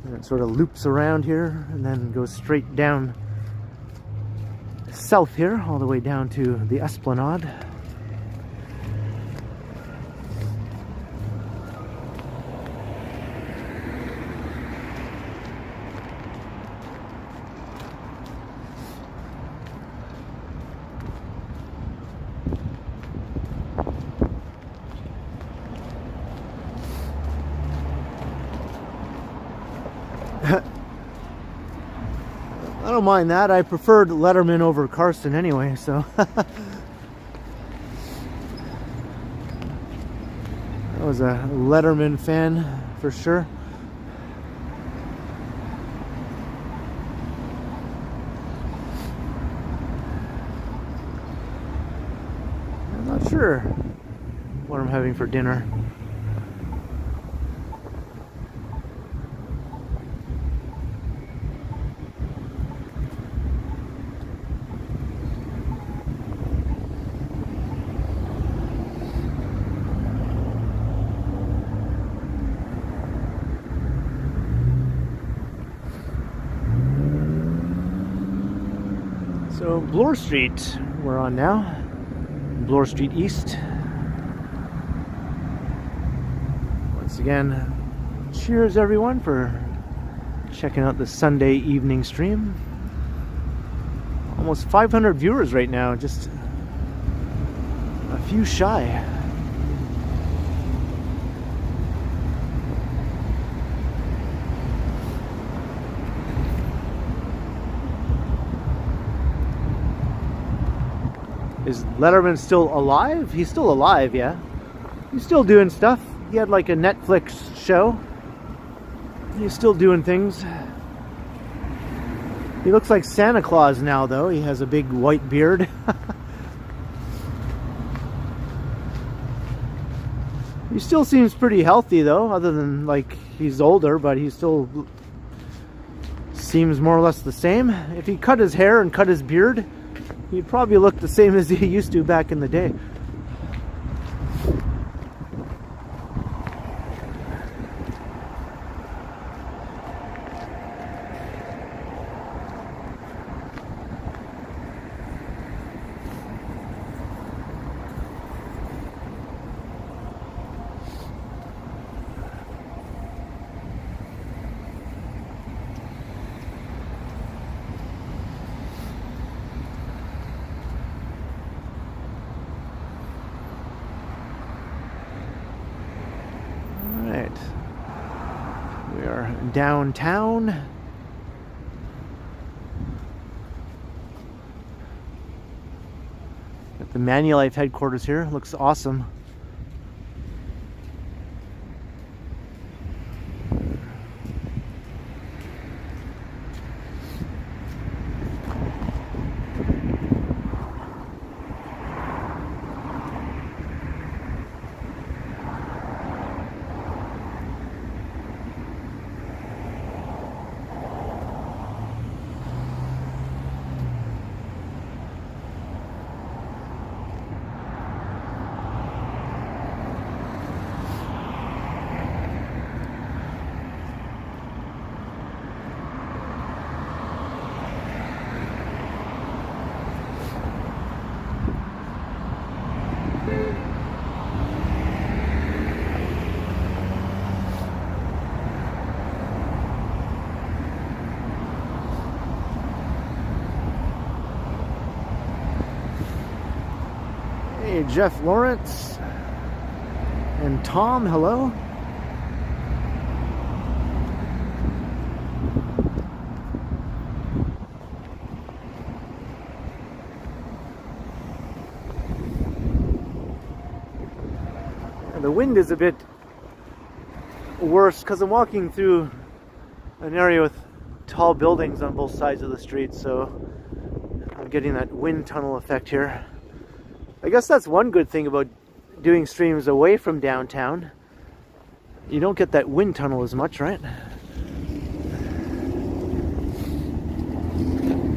And it sort of loops around here and then goes straight down south here, all the way down to the Esplanade. I don't mind that. I preferred Letterman over Carson anyway, so. I was a Letterman fan for sure. I'm not sure what I'm having for dinner. So Bloor Street we're on now, Bloor Street East. Once again, cheers everyone for checking out the Sunday evening stream. Almost 500 viewers right now, just a few shy. Is Letterman still alive? He's still alive, yeah. He's still doing stuff. He had like a Netflix show. He's still doing things. He looks like Santa Claus now, though. He has a big white beard. He still seems pretty healthy, though, other than like he's older, but he still seems more or less the same. If he cut his hair and cut his beard, he'd probably look the same as he used to back in the day. We are downtown. At the Manulife headquarters here. Looks awesome. Hey, Jeff Lawrence and Tom, hello. And the wind is a bit worse because I'm walking through an area with tall buildings on both sides of the street, so I'm getting that wind tunnel effect here. I guess that's one good thing about doing streams away from downtown. You don't get that wind tunnel as much, right?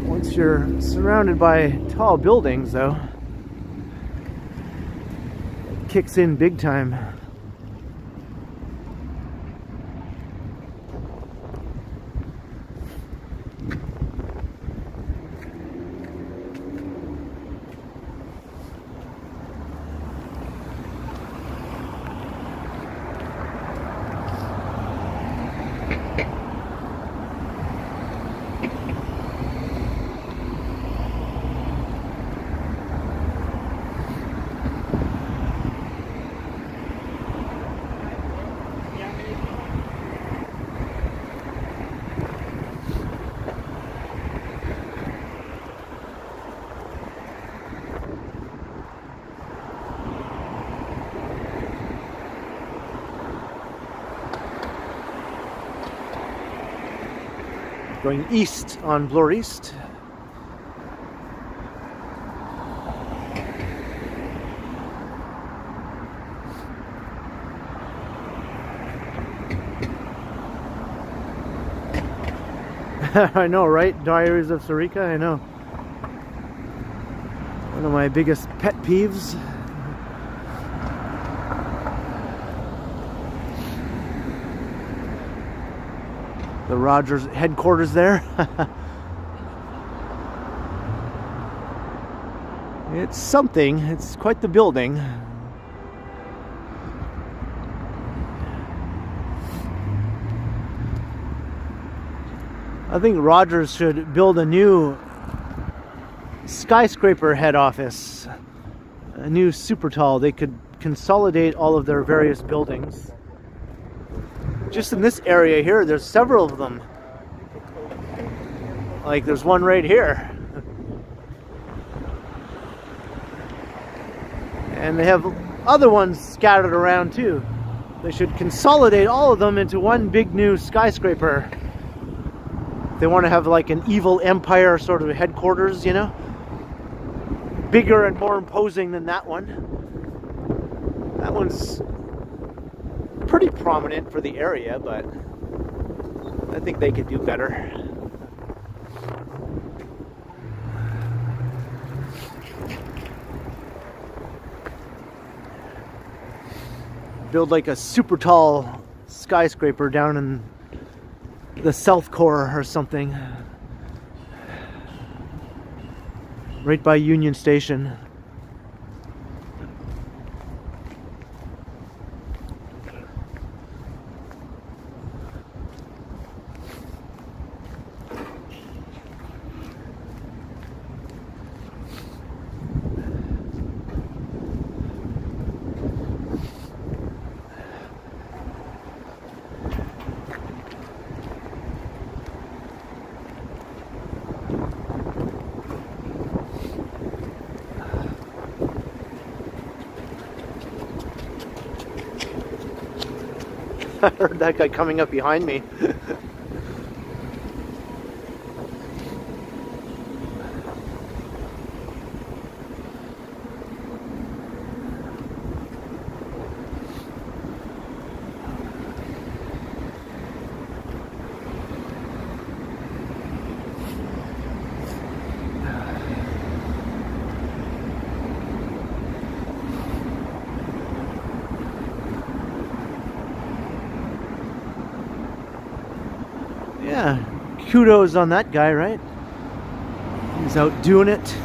Once you're surrounded by tall buildings, though, it kicks in big time. Going east on Bloor East. I know, right? Diaries of Sarika, I know. One of my biggest pet peeves. The Rogers headquarters there. It's something. It's quite the building. I think Rogers should build a new skyscraper head office. A new super tall. They could consolidate all of their various buildings. Just in this area here, there's several of them. Like there's one right here. And they have other ones scattered around too. They should consolidate all of them into one big new skyscraper. They want to have like an evil empire sort of headquarters, you know? Bigger and more imposing than that one. That one's pretty prominent for the area, but I think they could do better. Build like a super tall skyscraper down in the South Core or something. Right by Union Station. I heard that guy coming up behind me. Yeah, kudos on that guy, right? He's out doing it.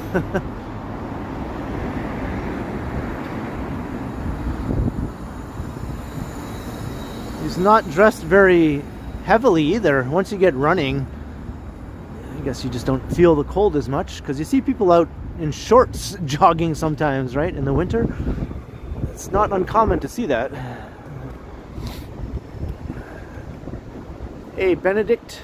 He's not dressed very heavily either. Once you get running, I guess you just don't feel the cold as much, because you see people out in shorts jogging sometimes, right? In the winter. It's not uncommon to see that. Hey, Benedict.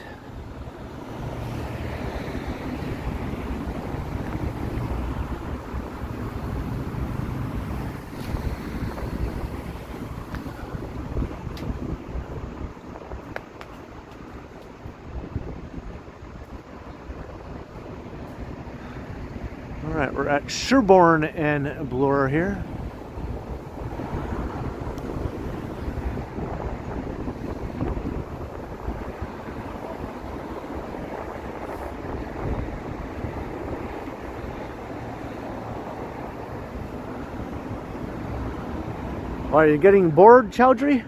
All right, we're at Sherborne and Bloor here. Are you getting bored, Chowdhury?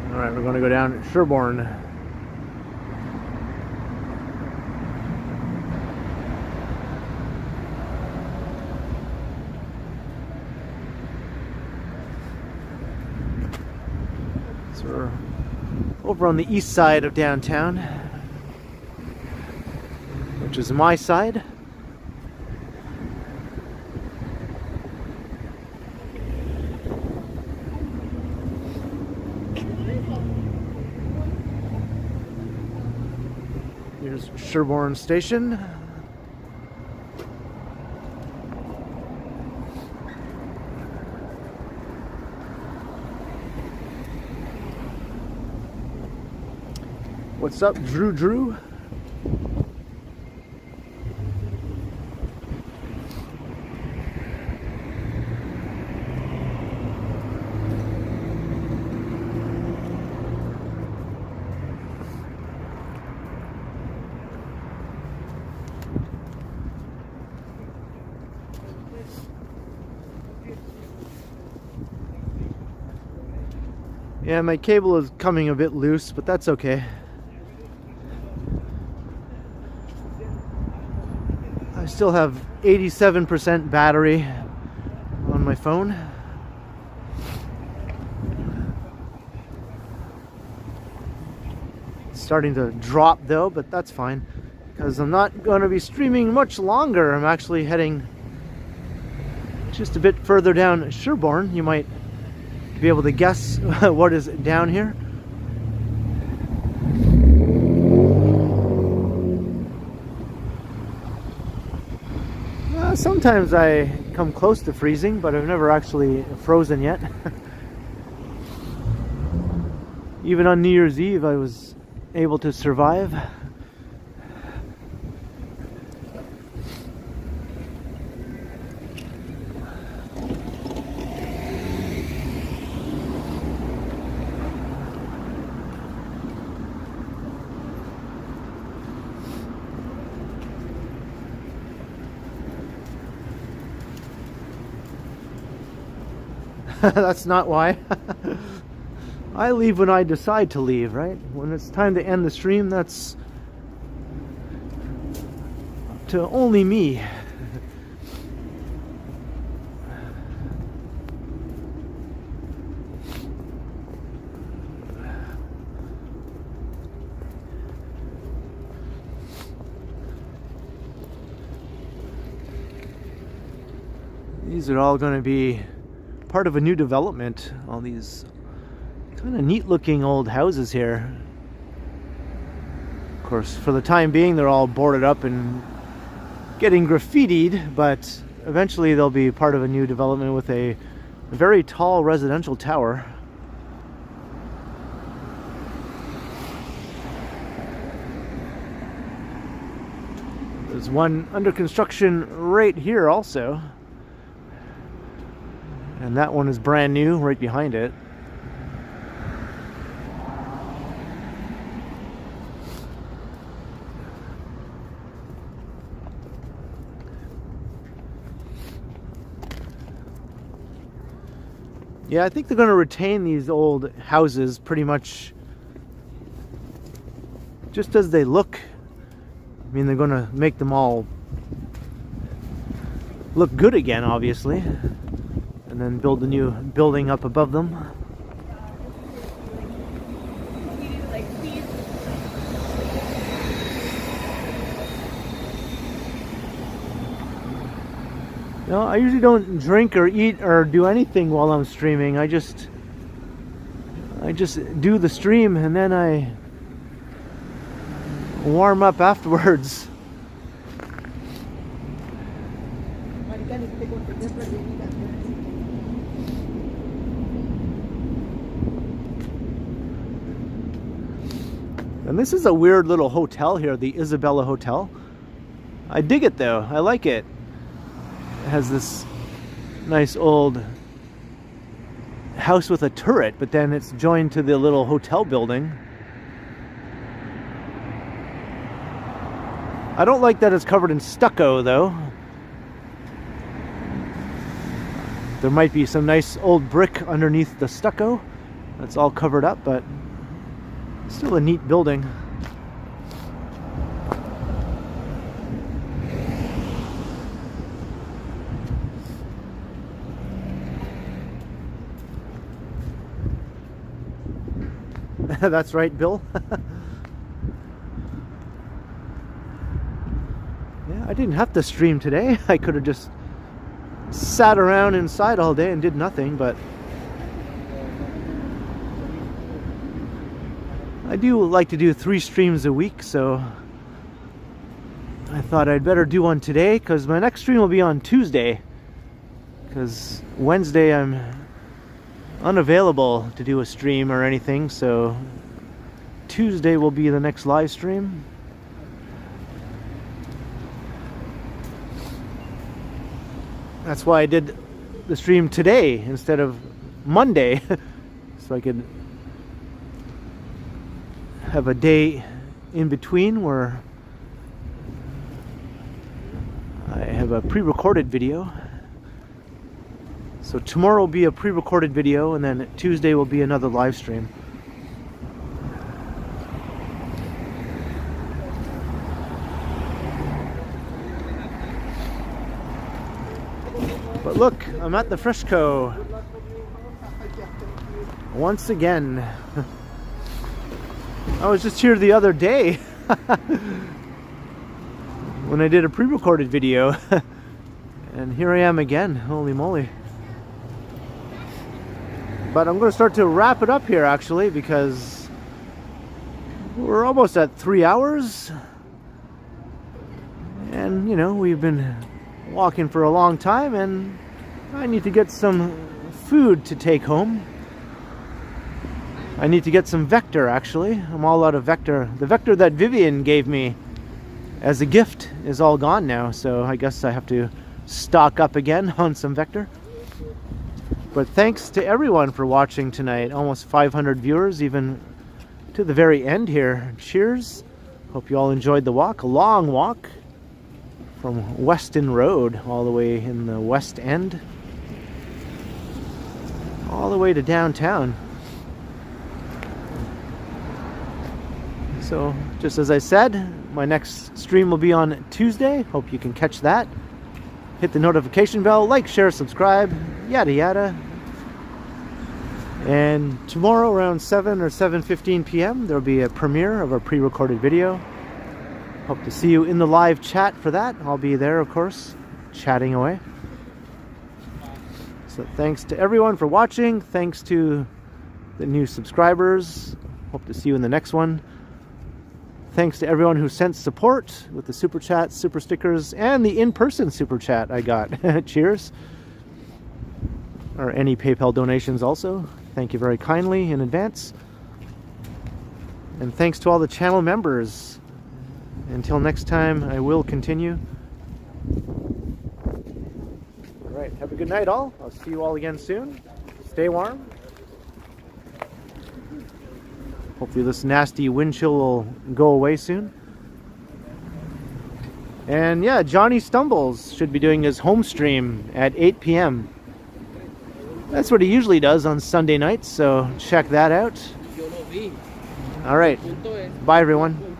All right, we're going to go down Sherborne. So we're over on the east side of downtown, which is my side. Here's Sherborne Station. What's up, Drew? Yeah, my cable is coming a bit loose, but that's okay. I still have 87% battery on my phone. It's starting to drop though, but that's fine because I'm not going to be streaming much longer. I'm actually heading just a bit further down Sherborne. You might be able to guess what is down here. Sometimes I come close to freezing, but I've never actually frozen yet. Even on New Year's Eve, I was able to survive. That's not why. I leave when I decide to leave, right? When it's time to end the stream, that's up to only me. These are all going to be part of a new development. All these kind of neat looking old houses here. Of course, for the time being, they're all boarded up and getting graffitied, but eventually they'll be part of a new development with a very tall residential tower. There's one under construction right here also. And that one is brand new right behind it. Yeah, I think they're going to retain these old houses pretty much just as they look. I mean, they're going to make them all look good again, obviously, and then build a new building up above them. No, I usually don't drink or eat or do anything while I'm streaming. I just do the stream and then I warm up afterwards. And this is a weird little hotel here, the Isabella Hotel. I dig it though, I like it. It has this nice old house with a turret, but then it's joined to the little hotel building. I don't like that it's covered in stucco though. There might be some nice old brick underneath the stucco that's all covered up, but still a neat building. That's right, Bill. Yeah, I didn't have to stream today. I could have just sat around inside all day and did nothing, but I do like to do 3 streams a week, so I thought I'd better do one today because my next stream will be on Tuesday, because Wednesday I'm unavailable to do a stream or anything, so Tuesday will be the next live stream. That's why I did the stream today instead of Monday, so I could have a day in between where I have a pre-recorded video. So tomorrow will be a pre-recorded video, and then Tuesday will be another live stream. But look, I'm at the Fresco once again. I was just here the other day when I did a pre-recorded video, and here I am again. Holy moly. But I'm going to start to wrap it up here actually, because we're almost at 3 hours, and you know, we've been walking for a long time, and I need to get some food to take home. I need to get some Vector actually. I'm all out of Vector. The Vector that Vivian gave me as a gift is all gone now, so I guess I have to stock up again on some Vector. But thanks to everyone for watching tonight. Almost 500 viewers, even to the very end here. Cheers. Hope you all enjoyed the walk. A long walk from Weston Road all the way in the West End, all the way to downtown. So, just as I said, my next stream will be on Tuesday. Hope you can catch that. Hit the notification bell, like, share, subscribe, yada yada. And tomorrow around 7 or 7:15 p.m. there will be a premiere of a pre-recorded video. Hope to see you in the live chat for that. I'll be there, of course, chatting away. So thanks to everyone for watching. Thanks to the new subscribers. Hope to see you in the next one. Thanks to everyone who sent support with the super chats, super stickers, and the in-person super chat I got. Cheers. Or any PayPal donations also. Thank you very kindly in advance. And thanks to all the channel members. Until next time, I will continue. Alright, have a good night all. I'll see you all again soon. Stay warm. Hopefully this nasty wind chill will go away soon. And yeah, Johnny Stumbles should be doing his home stream at 8 p.m. That's what he usually does on Sunday nights, so check that out. Alright, bye everyone.